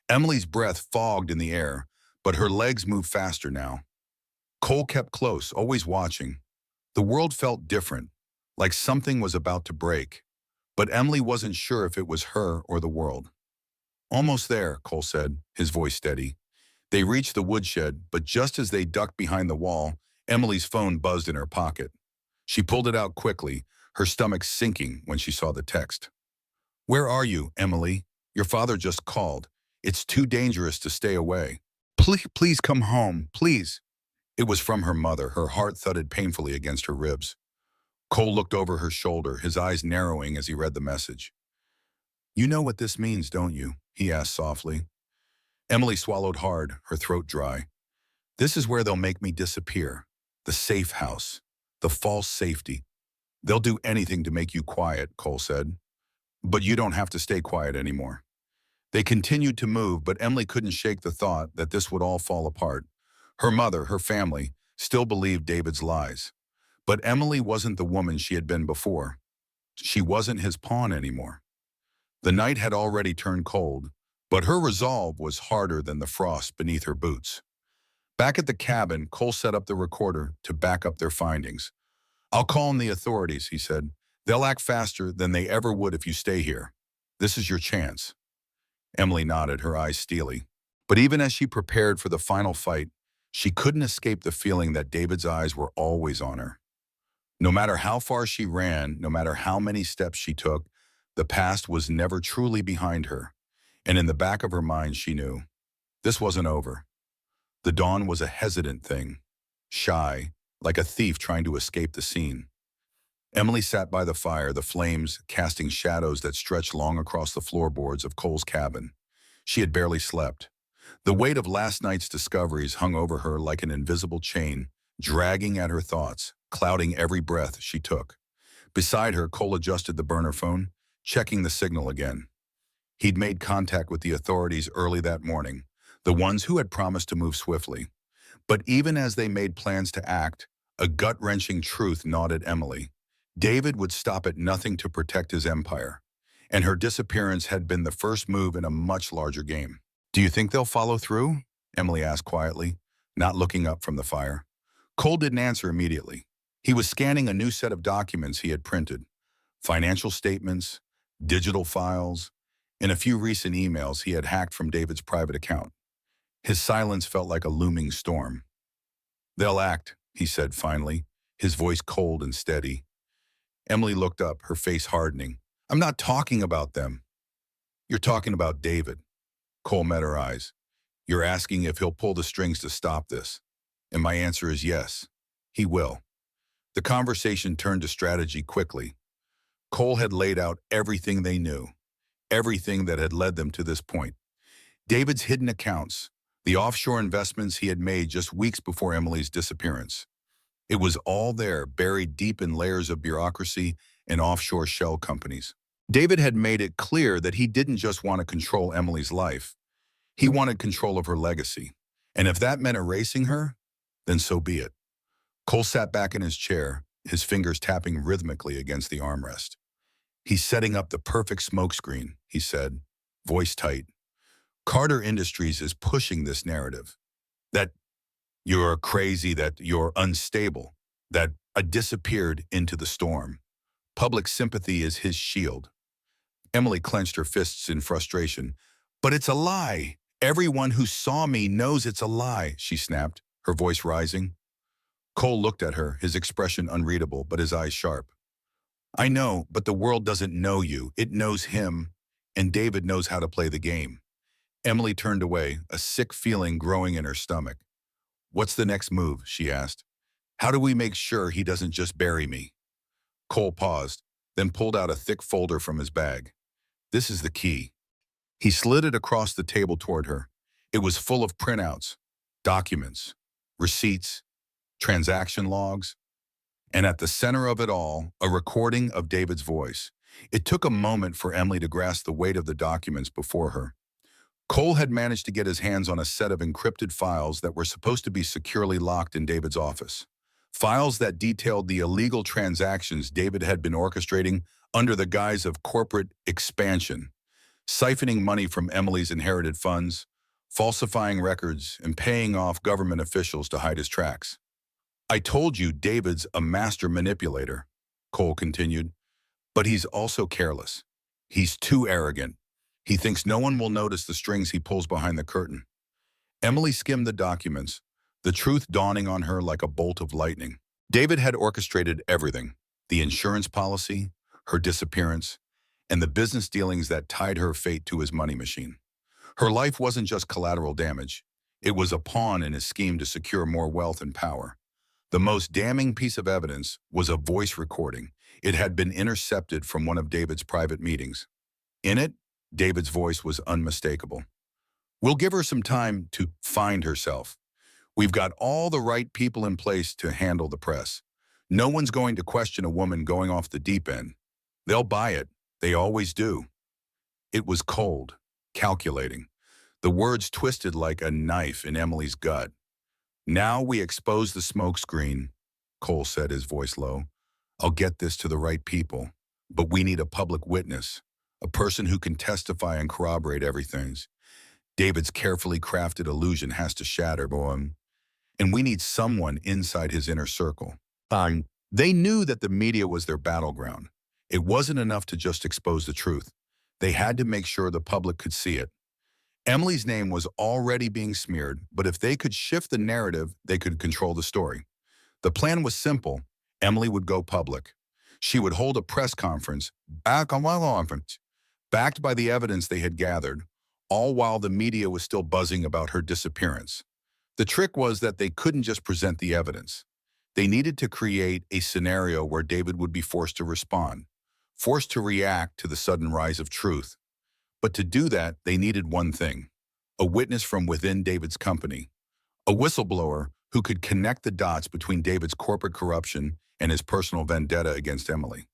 Emily's breath fogged in the air, but her legs moved faster now. Cole kept close, always watching. The world felt different, like something was about to break. But Emily wasn't sure if it was her or the world. "Almost there," Cole said, his voice steady. They reached the woodshed, but just as they ducked behind the wall, Emily's phone buzzed in her pocket. She pulled it out quickly, her stomach sinking when she saw the text. "Where are you, Emily? Your father just called. It's too dangerous to stay away. Please come home, please." It was from her mother. Her heart thudded painfully against her ribs. Cole looked over her shoulder, his eyes narrowing as he read the message. "You know what this means, don't you?" he asked softly. Emily swallowed hard, her throat dry. "This is where they'll make me disappear. The safe house. The false safety. They'll do anything to make you quiet," Cole said. "But you don't have to stay quiet anymore." They continued to move, but Emily couldn't shake the thought that this would all fall apart. Her mother, her family, still believed David's lies. But Emily wasn't the woman she had been before. She wasn't his pawn anymore. The night had already turned cold, but her resolve was harder than the frost beneath her boots. Back at the cabin, Cole set up the recorder to back up their findings. "I'll call in the authorities," he said. "They'll act faster than they ever would if you stay here. This is your chance." Emily nodded, her eyes steely. But even as she prepared for the final fight, she couldn't escape the feeling that David's eyes were always on her. No matter how far she ran, no matter how many steps she took, the past was never truly behind her. And in the back of her mind, she knew this wasn't over. The dawn was a hesitant thing, shy, like a thief trying to escape the scene. Emily sat by the fire, the flames casting shadows that stretched long across the floorboards of Cole's cabin. She had barely slept. The weight of last night's discoveries hung over her like an invisible chain, dragging at her thoughts, clouding every breath she took. Beside her, Cole adjusted the burner phone, checking the signal again. He'd made contact with the authorities early that morning, the ones who had promised to move swiftly. But even as they made plans to act, a gut-wrenching truth gnawed at Emily. David would stop at nothing to protect his empire, and her disappearance had been the first move in a much larger game. "Do you think they'll follow through?" Emily asked quietly, not looking up from the fire. Cole didn't answer immediately. He was scanning a new set of documents he had printed. Financial statements, digital files, and a few recent emails he had hacked from David's private account. His silence felt like a looming storm. "They'll act," he said finally, his voice cold and steady. Emily looked up, her face hardening. "I'm not talking about them." "You're talking about David." Cole met her eyes. "You're asking if he'll pull the strings to stop this. And my answer is yes, he will." The conversation turned to strategy quickly. Cole had laid out everything they knew, everything that had led them to this point. David's hidden accounts, the offshore investments he had made just weeks before Emily's disappearance. It was all there, buried deep in layers of bureaucracy and offshore shell companies. David had made it clear that he didn't just want to control Emily's life. He wanted control of her legacy. And if that meant erasing her, then so be it. Cole sat back in his chair, his fingers tapping rhythmically against the armrest. "He's setting up the perfect smokescreen," he said, voice tight. "Carter Industries is pushing this narrative. That you're crazy, that you're unstable, that I disappeared into the storm. Public sympathy is his shield." Emily clenched her fists in frustration. "But it's a lie. Everyone who saw me knows it's a lie," she snapped, her voice rising. Cole looked at her, his expression unreadable, but his eyes sharp. "I know, but the world doesn't know you. It knows him, and David knows how to play the game." Emily turned away, a sick feeling growing in her stomach. "What's the next move?" she asked. "How do we make sure he doesn't just bury me?" Cole paused, then pulled out a thick folder from his bag. "This is the key." He slid it across the table toward her. It was full of printouts, documents, receipts, transaction logs, and at the center of it all, a recording of David's voice. It took a moment for Emily to grasp the weight of the documents before her. Cole had managed to get his hands on a set of encrypted files that were supposed to be securely locked in David's office. Files that detailed the illegal transactions David had been orchestrating under the guise of corporate expansion, siphoning money from Emily's inherited funds, falsifying records, and paying off government officials to hide his tracks. "I told you David's a master manipulator," Cole continued, "but he's also careless. He's too arrogant. He thinks no one will notice the strings he pulls behind the curtain." Emily skimmed the documents, the truth dawning on her like a bolt of lightning. David had orchestrated everything: the insurance policy, her disappearance, and the business dealings that tied her fate to his money machine. Her life wasn't just collateral damage. It was a pawn in his scheme to secure more wealth and power. The most damning piece of evidence was a voice recording. It had been intercepted from one of David's private meetings. In it, David's voice was unmistakable. "We'll give her some time to find herself. We've got all the right people in place to handle the press. No one's going to question a woman going off the deep end. They'll buy it. They always do." It was cold, calculating. The words twisted like a knife in Emily's gut. "Now we expose the smokescreen," Cole said, his voice low. "I'll get this to the right people, but we need a public witness, a person who can testify and corroborate everything. David's carefully crafted illusion has to shatter, boy, and we need someone inside his inner circle." They knew that the media was their battleground. It wasn't enough to just expose the truth. They had to make sure the public could see it. Emily's name was already being smeared, but if they could shift the narrative, they could control the story. The plan was simple. Emily would go public. She would hold a press conference, backed by the evidence they had gathered, all while the media was still buzzing about her disappearance. The trick was that they couldn't just present the evidence. They needed to create a scenario where David would be forced to respond, forced to react to the sudden rise of truth. But to do that, they needed one thing: a witness from within David's company, a whistleblower who could connect the dots between David's corporate corruption and his personal vendetta against Emily.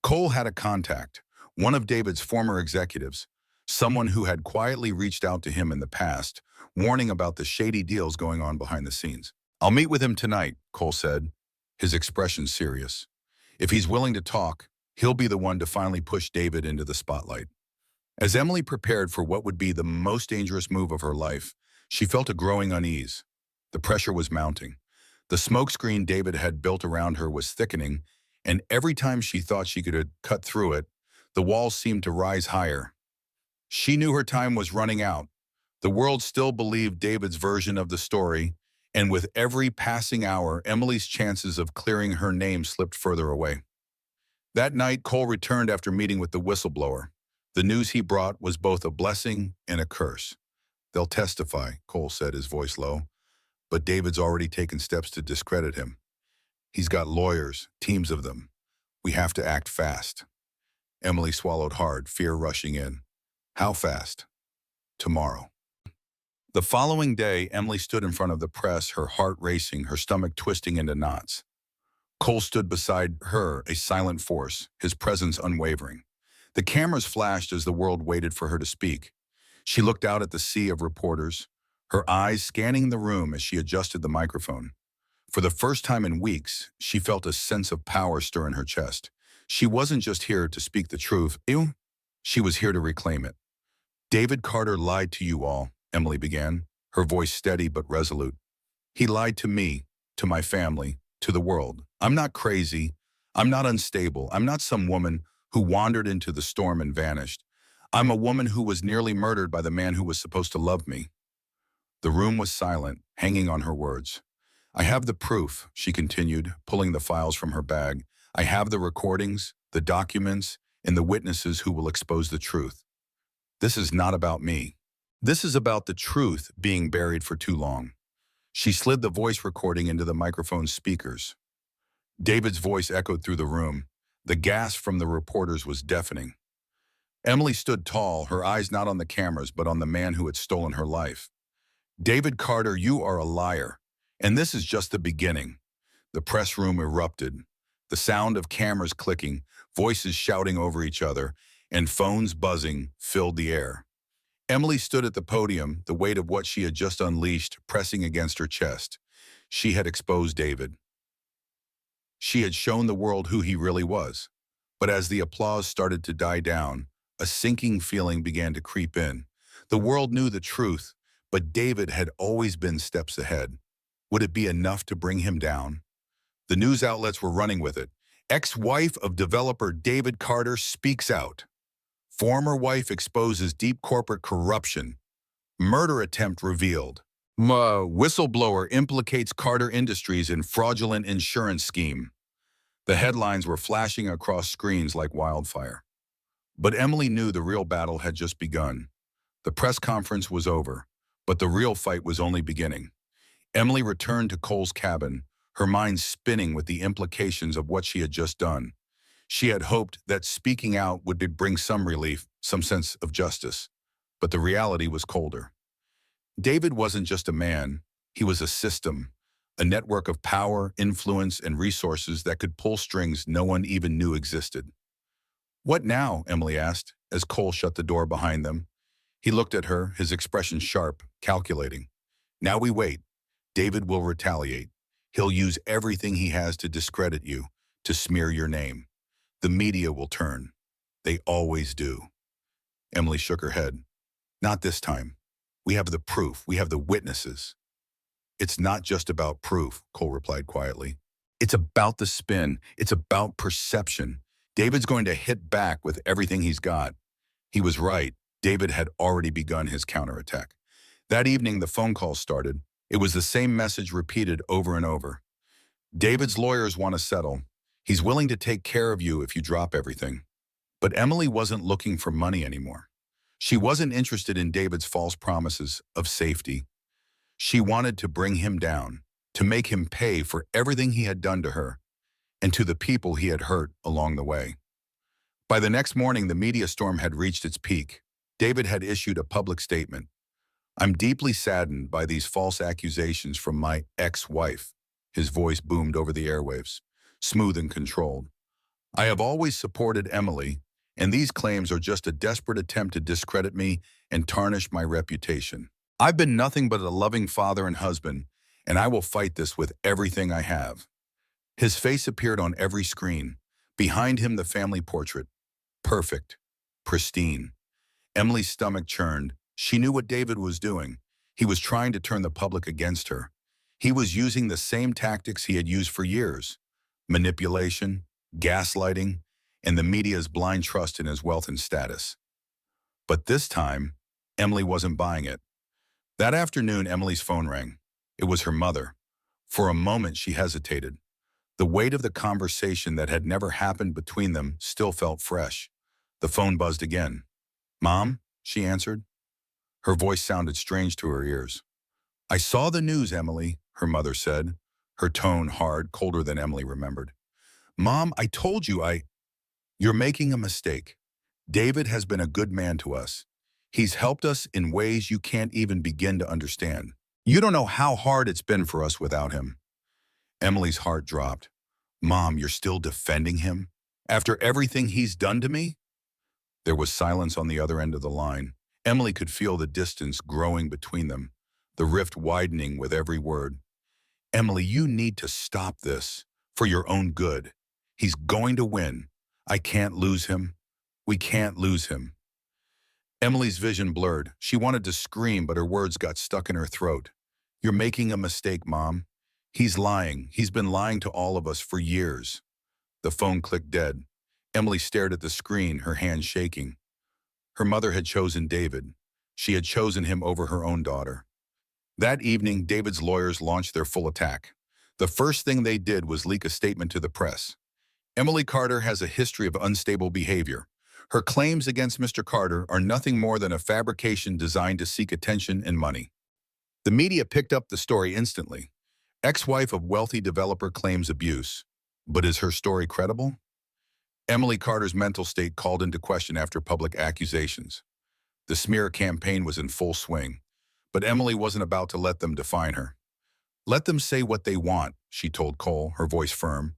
Cole had a contact, one of David's former executives, someone who had quietly reached out to him in the past, warning about the shady deals going on behind the scenes. "I'll meet with him tonight," Cole said, his expression serious. "If he's willing to talk, he'll be the one to finally push David into the spotlight." As Emily prepared for what would be the most dangerous move of her life, she felt a growing unease. The pressure was mounting. The smokescreen David had built around her was thickening, and every time she thought she could cut through it, the walls seemed to rise higher. She knew her time was running out. The world still believed David's version of the story, and with every passing hour, Emily's chances of clearing her name slipped further away. That night, Cole returned after meeting with the whistleblower. The news he brought was both a blessing and a curse. "They'll testify," Cole said, his voice low, "but David's already taken steps to discredit him. He's got lawyers, teams of them. We have to act fast." Emily swallowed hard, fear rushing in. "How fast?" "Tomorrow." The following day, Emily stood in front of the press, her heart racing, her stomach twisting into knots. Cole stood beside her, a silent force, his presence unwavering. The cameras flashed as the world waited for her to speak. She looked out at the sea of reporters, her eyes scanning the room as she adjusted the microphone. For the first time in weeks, she felt a sense of power stir in her chest. She wasn't just here to speak the truth. Ew. She was here to reclaim it. David Carter lied to you all, Emily began, her voice steady but resolute. He lied to me, to my family, to the world. I'm not crazy. I'm not unstable. I'm not some woman who wandered into the storm and vanished. I'm a woman who was nearly murdered by the man who was supposed to love me. The room was silent, hanging on her words. I have the proof, she continued, pulling the files from her bag. I have the recordings, the documents, and the witnesses who will expose the truth. This is not about me. This is about the truth being buried for too long. She slid the voice recording into the microphone's speakers. David's voice echoed through the room. The gasp from the reporters was deafening. Emily stood tall, her eyes not on the cameras but on the man who had stolen her life. David Carter, you are a liar. And this is just the beginning. The press room erupted. The sound of cameras clicking, voices shouting over each other, and phones buzzing filled the air. Emily stood at the podium, the weight of what she had just unleashed pressing against her chest. She had exposed David. She had shown the world who he really was. But as the applause started to die down, a sinking feeling began to creep in. The world knew the truth, but David had always been steps ahead. Would it be enough to bring him down? The news outlets were running with it. Ex-wife of developer David Carter speaks out. Former wife exposes deep corporate corruption. Murder attempt revealed. Whistleblower implicates Carter Industries in fraudulent insurance scheme. The headlines were flashing across screens like wildfire. But Emily knew the real battle had just begun. The press conference was over, but the real fight was only beginning. Emily returned to Cole's cabin, her mind spinning with the implications of what she had just done. She had hoped that speaking out would bring some relief, some sense of justice. But the reality was colder. David wasn't just a man, he was a system, a network of power, influence, and resources that could pull strings no one even knew existed. What now? Emily asked, as Cole shut the door behind them. He looked at her, his expression sharp, calculating. Now we wait. David will retaliate. He'll use everything he has to discredit you, to smear your name. The media will turn. They always do. Emily shook her head. Not this time. We have the proof. We have the witnesses. It's not just about proof, Cole replied quietly. It's about the spin. It's about perception. David's going to hit back with everything he's got. He was right. David had already begun his counterattack. That evening, the phone call started. It was the same message repeated over and over. David's lawyers want to settle. He's willing to take care of you if you drop everything. But Emily wasn't looking for money anymore. She wasn't interested in David's false promises of safety. She wanted to bring him down, to make him pay for everything he had done to her and to the people he had hurt along the way. By the next morning, the media storm had reached its peak. David had issued a public statement. I'm deeply saddened by these false accusations from my ex-wife. His voice boomed over the airwaves, smooth and controlled. I have always supported Emily, and these claims are just a desperate attempt to discredit me and tarnish my reputation. I've been nothing but a loving father and husband, and I will fight this with everything I have. His face appeared on every screen. Behind him, the family portrait. Perfect. Pristine. Emily's stomach churned. She knew what David was doing. He was trying to turn the public against her. He was using the same tactics he had used for years. Manipulation, gaslighting, and the media's blind trust in his wealth and status. But this time, Emily wasn't buying it. That afternoon, Emily's phone rang. It was her mother. For a moment, she hesitated. The weight of the conversation that had never happened between them still felt fresh. The phone buzzed again. Mom, she answered. Her voice sounded strange to her ears. I saw the news, Emily, her mother said, her tone hard, colder than Emily remembered. Mom, I told you You're making a mistake. David has been a good man to us. He's helped us in ways you can't even begin to understand. You don't know how hard it's been for us without him. Emily's heart dropped. Mom, you're still defending him? After everything he's done to me? There was silence on the other end of the line. Emily could feel the distance growing between them, the rift widening with every word. Emily, you need to stop this. For your own good. He's going to win. I can't lose him. We can't lose him. Emily's vision blurred. She wanted to scream, but her words got stuck in her throat. You're making a mistake, Mom. He's lying. He's been lying to all of us for years. The phone clicked dead. Emily stared at the screen, her hands shaking. Her mother had chosen David. She had chosen him over her own daughter. That evening, David's lawyers launched their full attack. The first thing they did was leak a statement to the press. Emily Carter has a history of unstable behavior. Her claims against Mr. Carter are nothing more than a fabrication designed to seek attention and money. The media picked up the story instantly. Ex-wife of wealthy developer claims abuse. But is her story credible? Emily Carter's mental state called into question after public accusations. The smear campaign was in full swing, but Emily wasn't about to let them define her. Let them say what they want, she told Cole, her voice firm.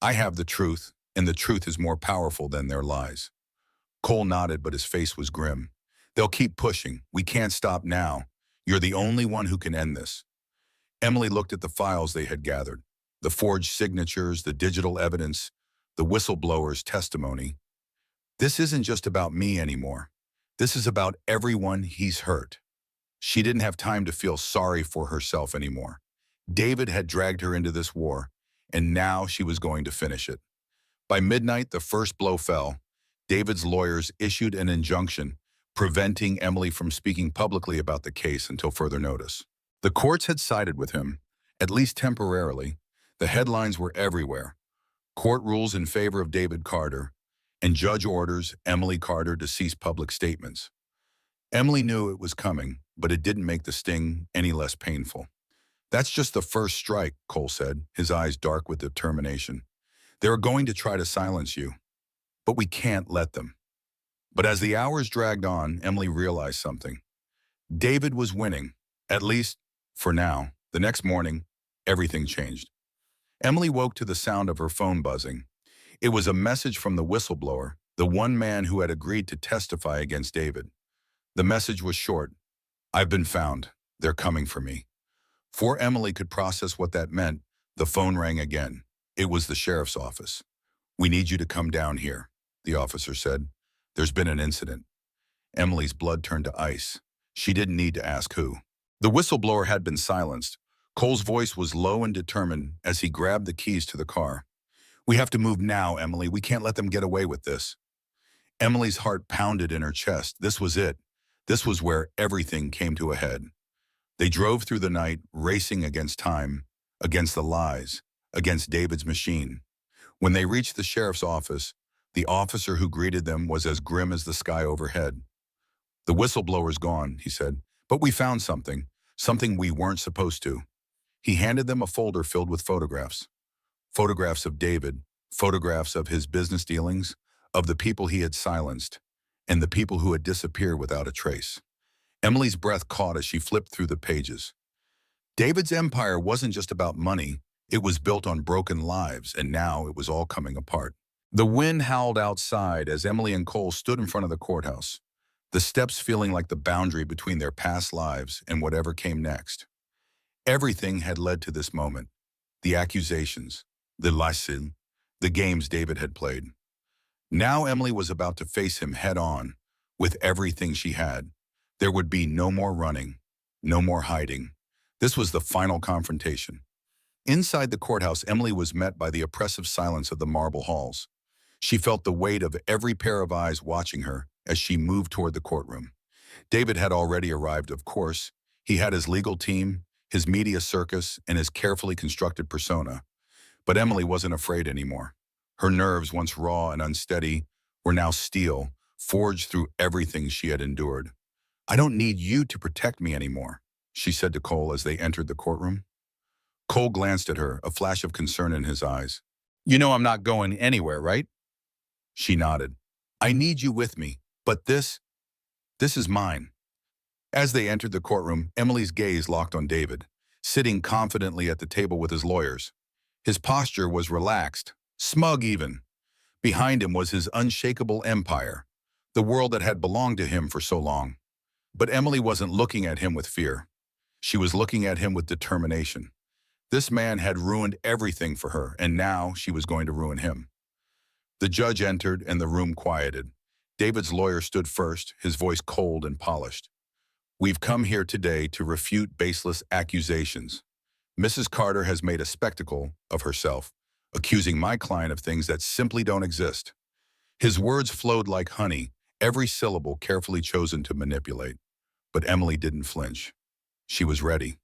I have the truth, and the truth is more powerful than their lies. Cole nodded, but his face was grim. They'll keep pushing. We can't stop now. You're the only one who can end this. Emily looked at the files they had gathered, the forged signatures, the digital evidence, the whistleblower's testimony. This isn't just about me anymore. This is about everyone he's hurt. She didn't have time to feel sorry for herself anymore. David had dragged her into this war, and now she was going to finish it. By midnight, the first blow fell. David's lawyers issued an injunction preventing Emily from speaking publicly about the case until further notice. The courts had sided with him, at least temporarily. The headlines were everywhere. Court rules in favor of David Carter, and judge orders Emily Carter to cease public statements. Emily knew it was coming, but it didn't make the sting any less painful. That's just the first strike, Cole said, his eyes dark with determination. They're going to try to silence you, but we can't let them. But as the hours dragged on, Emily realized something. David was winning, at least for now. The next morning, everything changed. Emily woke to the sound of her phone buzzing. It was a message from the whistleblower, the one man who had agreed to testify against David. The message was short. I've been found. They're coming for me. Before Emily could process what that meant, the phone rang again. It was the sheriff's office. We need you to come down here, the officer said. There's been an incident. Emily's blood turned to ice. She didn't need to ask who. The whistleblower had been silenced. Cole's voice was low and determined as he grabbed the keys to the car. We have to move now, Emily. We can't let them get away with this. Emily's heart pounded in her chest. This was it. This was where everything came to a head. They drove through the night, racing against time, against the lies, against David's machine. When they reached the sheriff's office, the officer who greeted them was as grim as the sky overhead. The whistleblower's gone, he said, but we found something we weren't supposed to. He handed them a folder filled with photographs. Photographs of David, photographs of his business dealings, of the people he had silenced, and the people who had disappeared without a trace. Emily's breath caught as she flipped through the pages. David's empire wasn't just about money, it was built on broken lives, and now it was all coming apart. The wind howled outside as Emily and Cole stood in front of the courthouse, the steps feeling like the boundary between their past lives and whatever came next. Everything had led to this moment. The accusations, the lies, the games David had played. Now Emily was about to face him head-on, with everything she had. There would be no more running, no more hiding. This was the final confrontation. Inside the courthouse, Emily was met by the oppressive silence of the marble halls. She felt the weight of every pair of eyes watching her as she moved toward the courtroom. David had already arrived, of course. He had his legal team, his media circus, and his carefully constructed persona. But Emily wasn't afraid anymore. Her nerves, once raw and unsteady, were now steel, forged through everything she had endured. I don't need you to protect me anymore, she said to Cole as they entered the courtroom. Cole glanced at her, a flash of concern in his eyes. You know I'm not going anywhere, right? She nodded. I need you with me, but this is mine. As they entered the courtroom, Emily's gaze locked on David, sitting confidently at the table with his lawyers. His posture was relaxed, smug even. Behind him was his unshakable empire, the world that had belonged to him for so long. But Emily wasn't looking at him with fear. She was looking at him with determination. This man had ruined everything for her, and now she was going to ruin him. The judge entered and the room quieted. David's lawyer stood first, his voice cold and polished. "We've come here today to refute baseless accusations. Mrs. Carter has made a spectacle of herself, accusing my client of things that simply don't exist." His words flowed like honey, every syllable carefully chosen to manipulate. But Emily didn't flinch. She was ready.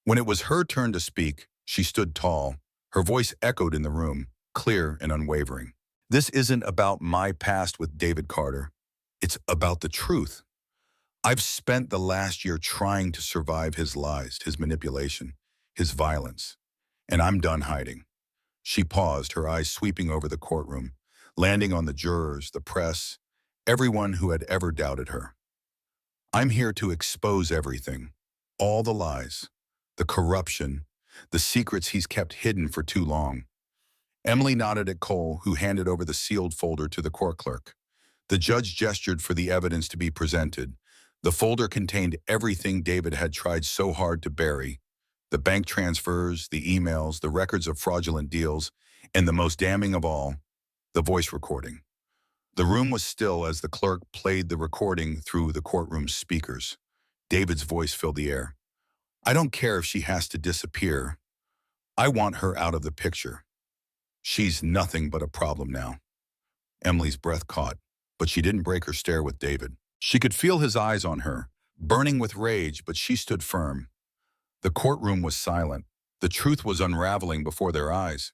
When it was her turn to speak, she stood tall. Her voice echoed in the room, clear and unwavering. "This isn't about my past with David Carter. It's about the truth. I've spent the last year trying to survive his lies, his manipulation, his violence, and I'm done hiding." She paused, her eyes sweeping over the courtroom, landing on the jurors, the press, everyone who had ever doubted her. "I'm here to expose everything, all the lies, the corruption, the secrets he's kept hidden for too long." Emily nodded at Cole, who handed over the sealed folder to the court clerk. The judge gestured for the evidence to be presented. The folder contained everything David had tried so hard to bury: the bank transfers, the emails, the records of fraudulent deals, and the most damning of all, the voice recording. The room was still as the clerk played the recording through the courtroom's speakers. David's voice filled the air. "I don't care if she has to disappear. I want her out of the picture. She's nothing but a problem now." Emily's breath caught, but she didn't break her stare with David. She could feel his eyes on her, burning with rage, but she stood firm. The courtroom was silent. The truth was unraveling before their eyes.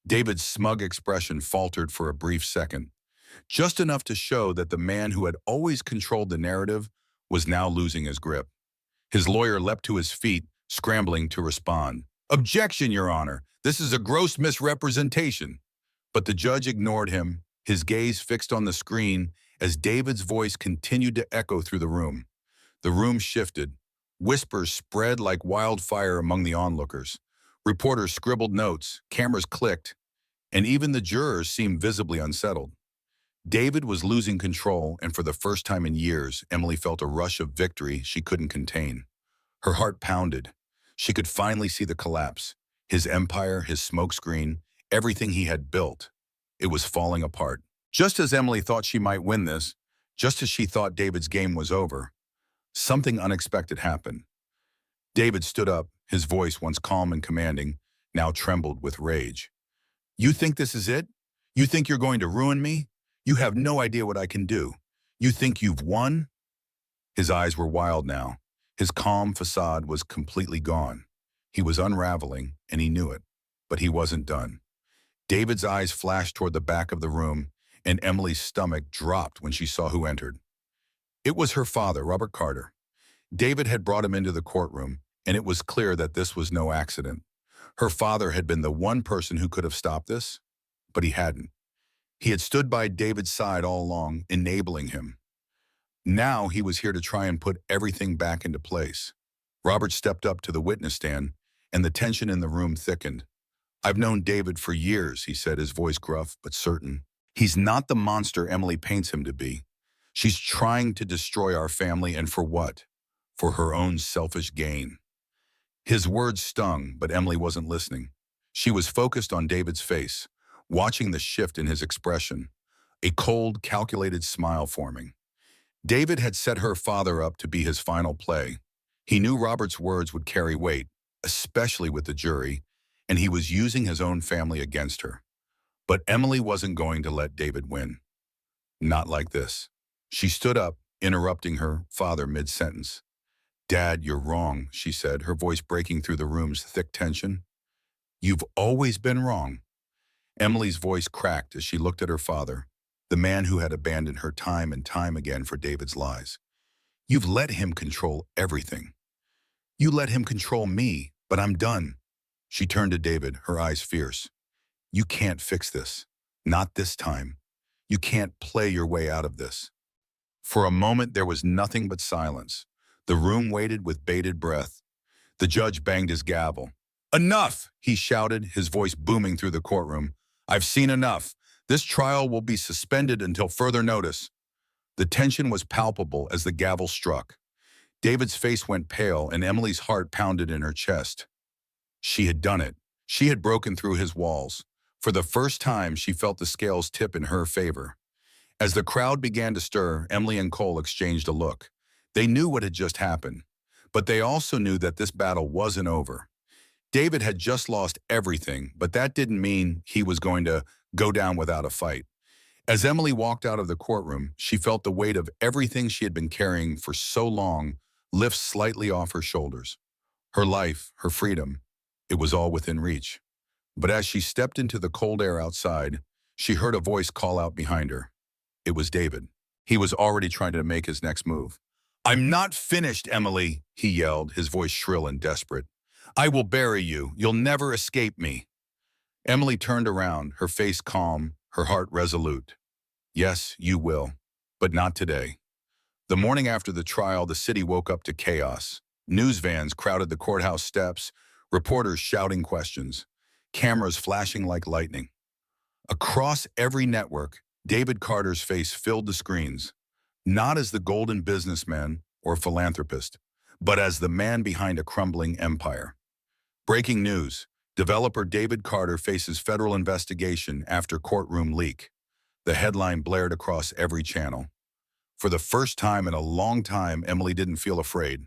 David's smug expression faltered for a brief second, just enough to show that the man who had always controlled the narrative was now losing his grip. His lawyer leapt to his feet, scrambling to respond. "Objection, Your Honor. This is a gross misrepresentation." But the judge ignored him, his gaze fixed on the screen as David's voice continued to echo through the room. The room shifted. Whispers spread like wildfire among the onlookers. Reporters scribbled notes, cameras clicked, and even the jurors seemed visibly unsettled. David was losing control, and for the first time in years, Emily felt a rush of victory she couldn't contain. Her heart pounded. She could finally see the collapse. His empire, his smokescreen, everything he had built. It was falling apart. Just as Emily thought she might win this, just as she thought David's game was over, something unexpected happened. David stood up, his voice, once calm and commanding, now trembled with rage. "You think this is it? You think you're going to ruin me? You have no idea what I can do. You think you've won?" His eyes were wild now. His calm facade was completely gone. He was unraveling, and he knew it. But he wasn't done. David's eyes flashed toward the back of the room, and Emily's stomach dropped when she saw who entered. It was her father, Robert Carter. David had brought him into the courtroom, and it was clear that this was no accident. Her father had been the one person who could have stopped this, but he hadn't. He had stood by David's side all along, enabling him. Now he was here to try and put everything back into place. Robert stepped up to the witness stand, and the tension in the room thickened. "I've known David for years," he said, his voice gruff but certain. "He's not the monster Emily paints him to be. She's trying to destroy our family, and for what? For her own selfish gain." His words stung, but Emily wasn't listening. She was focused on David's face, watching the shift in his expression, a cold, calculated smile forming. David had set her father up to be his final play. He knew Robert's words would carry weight, especially with the jury, and he was using his own family against her. But Emily wasn't going to let David win. Not like this. She stood up, interrupting her father mid-sentence. "Dad, you're wrong," she said, her voice breaking through the room's thick tension. "You've always been wrong." Emily's voice cracked as she looked at her father, the man who had abandoned her time and time again for David's lies. "You've let him control everything. You let him control me, but I'm done." She turned to David, her eyes fierce. "You can't fix this. Not this time. You can't play your way out of this." For a moment, there was nothing but silence. The room waited with bated breath. The judge banged his gavel. Enough, he shouted, his voice booming through the courtroom. I've seen enough. This trial will be suspended until further notice. The tension was palpable as the gavel struck. David's face went pale and Emily's heart pounded in her chest. She had done it. She had broken through his walls. For the first time, she felt the scales tip in her favor. As the crowd began to stir, Emily and Cole exchanged a look. They knew what had just happened, but they also knew that this battle wasn't over. David had just lost everything, but that didn't mean he was going to go down without a fight. As Emily walked out of the courtroom, she felt the weight of everything she had been carrying for so long lift slightly off her shoulders. Her life, her freedom, it was all within reach. But as she stepped into the cold air outside, she heard a voice call out behind her. It was David. He was already trying to make his next move. I'm not finished, Emily, he yelled, his voice shrill and desperate. I will bury you. You'll never escape me. Emily turned around, her face calm, her heart resolute. Yes, you will, but not today. The morning after the trial, the city woke up to chaos. News vans crowded the courthouse steps, reporters shouting questions, cameras flashing like lightning. Across every network, David Carter's face filled the screens, not as the golden businessman or philanthropist, but as the man behind a crumbling empire. Breaking news: developer David Carter faces federal investigation after courtroom leak. The headline blared across every channel. For the first time in a long time, Emily didn't feel afraid.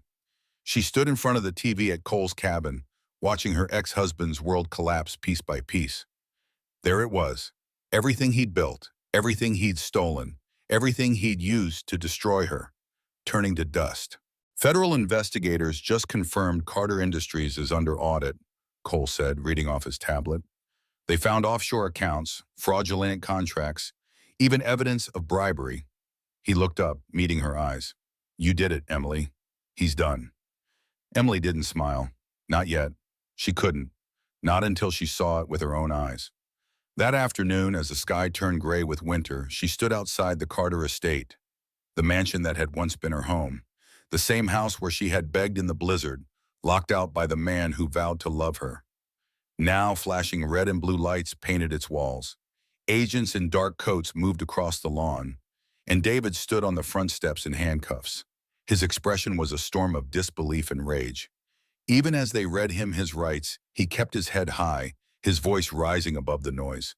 She stood in front of the TV at Cole's cabin, watching her ex-husband's world collapse piece by piece. There it was, everything he'd built, everything he'd stolen, everything he'd used to destroy her, turning to dust. Federal investigators just confirmed Carter Industries is under audit, Cole said, reading off his tablet. They found offshore accounts, fraudulent contracts, even evidence of bribery. He looked up, meeting her eyes. You did it, Emily. He's done. Emily didn't smile. Not yet. She couldn't. Not until she saw it with her own eyes. That afternoon, as the sky turned gray with winter, she stood outside the Carter estate, the mansion that had once been her home, the same house where she had begged in the blizzard, locked out by the man who vowed to love her. Now, flashing red and blue lights painted its walls. Agents in dark coats moved across the lawn, and David stood on the front steps in handcuffs. His expression was a storm of disbelief and rage. Even as they read him his rights, he kept his head high, his voice rising above the noise.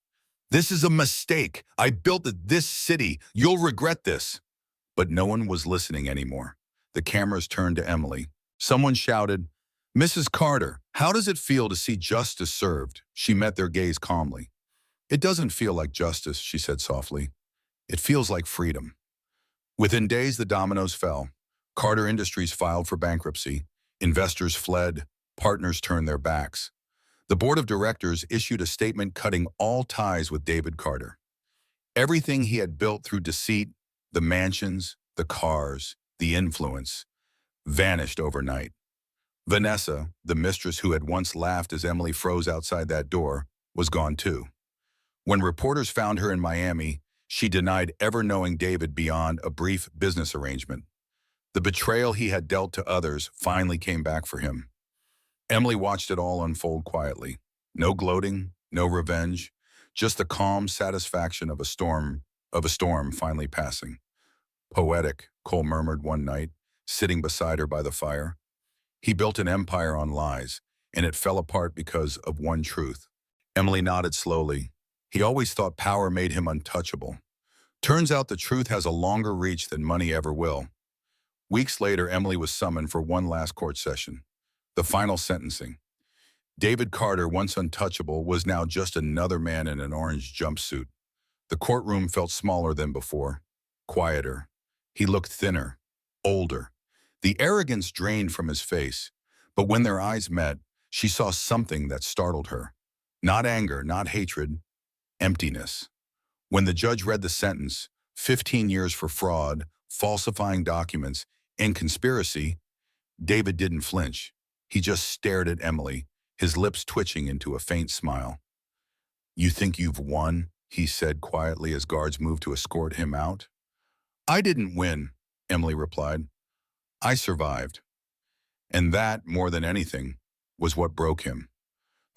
This is a mistake. I built this city. You'll regret this. But no one was listening anymore. The cameras turned to Emily. Someone shouted, Mrs. Carter, how does it feel to see justice served? She met their gaze calmly. It doesn't feel like justice, she said softly. It feels like freedom. Within days, the dominoes fell. Carter Industries filed for bankruptcy. Investors fled. Partners turned their backs. The board of directors issued a statement cutting all ties with David Carter. Everything he had built through deceit, the mansions, the cars, the influence, vanished overnight. Vanessa, the mistress who had once laughed as Emily froze outside that door, was gone too. When reporters found her in Miami, she denied ever knowing David beyond a brief business arrangement. The betrayal he had dealt to others finally came back for him. Emily watched it all unfold quietly. No gloating, no revenge, just the calm satisfaction of a storm finally passing. Poetic, Cole murmured one night, sitting beside her by the fire. He built an empire on lies, and it fell apart because of one truth. Emily nodded slowly. He always thought power made him untouchable. Turns out the truth has a longer reach than money ever will. Weeks later, Emily was summoned for one last court session. The final sentencing. David Carter, once untouchable, was now just another man in an orange jumpsuit. The courtroom felt smaller than before, quieter. He looked thinner, older. The arrogance drained from his face, but when their eyes met, she saw something that startled her. Not anger, not hatred, emptiness. When the judge read the sentence, 15 years for fraud, falsifying documents, and conspiracy, David didn't flinch. He just stared at Emily, his lips twitching into a faint smile. You think you've won? He said quietly as guards moved to escort him out. I didn't win, Emily replied. I survived. And that, more than anything, was what broke him.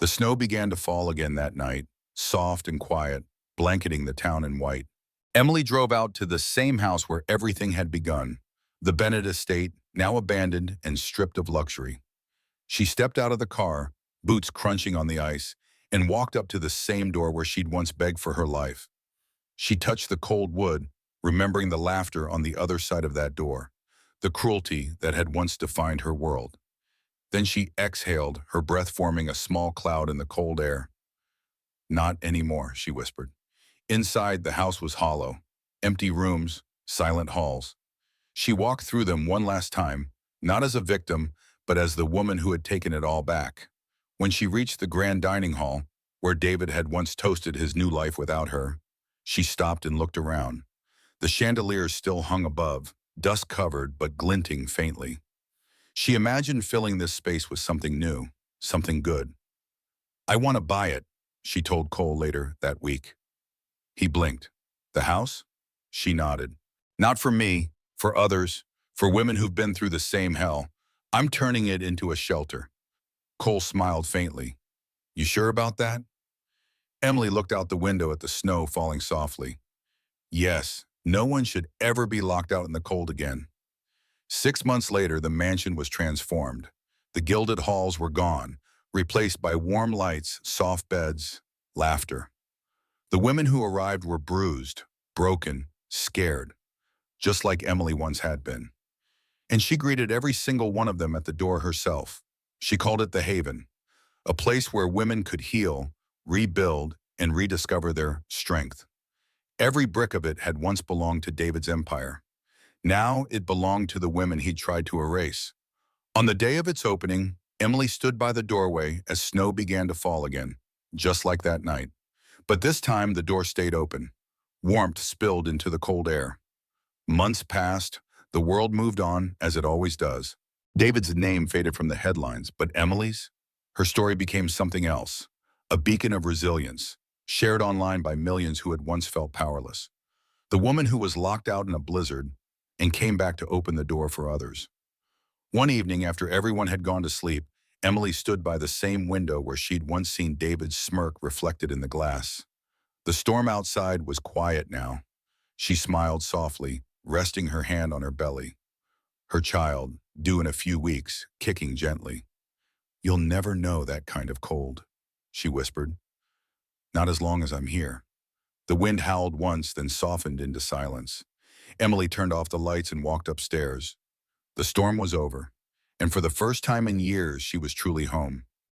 The snow began to fall again that night, soft and quiet, blanketing the town in white. Emily drove out to the same house where everything had begun, the Bennett estate, now abandoned and stripped of luxury. She stepped out of the car, boots crunching on the ice, and walked up to the same door where she'd once begged for her life. She touched the cold wood, remembering the laughter on the other side of that door, the cruelty that had once defined her world. Then she exhaled, her breath forming a small cloud in the cold air. "Not anymore," she whispered. Inside, the house was hollow, empty rooms, silent halls. She walked through them one last time, not as a victim, but as the woman who had taken it all back. When she reached the grand dining hall, where David had once toasted his new life without her, she stopped and looked around. The chandeliers still hung above, dust-covered but glinting faintly. She imagined filling this space with something new, something good. "I want to buy it," she told Cole later that week. He blinked. "The house?" She nodded. "Not for me, for others, for women who've been through the same hell. I'm turning it into a shelter." Cole smiled faintly. "You sure about that?" Emily looked out the window at the snow falling softly. "Yes, no one should ever be locked out in the cold again." 6 months later, the mansion was transformed. The gilded halls were gone, replaced by warm lights, soft beds, laughter. The women who arrived were bruised, broken, scared, just like Emily once had been. And she greeted every single one of them at the door herself. She called it the Haven, a place where women could heal, rebuild, and rediscover their strength. Every brick of it had once belonged to David's empire. Now it belonged to the women he'd tried to erase. On the day of its opening, Emily stood by the doorway as snow began to fall again, just like that night. But this time the door stayed open. Warmth spilled into the cold air. Months passed, the world moved on, as it always does. David's name faded from the headlines, but Emily's? Her story became something else, a beacon of resilience, shared online by millions who had once felt powerless. The woman who was locked out in a blizzard and came back to open the door for others. One evening, after everyone had gone to sleep, Emily stood by the same window where she'd once seen David's smirk reflected in the glass. The storm outside was quiet now. She smiled softly, resting her hand on her belly. Her child, due in a few weeks, kicking gently. "You'll never know that kind of cold," she whispered. "Not as long as I'm here." The wind howled once, then softened into silence. Emily turned off the lights and walked upstairs. The storm was over, and for the first time in years, she was truly home.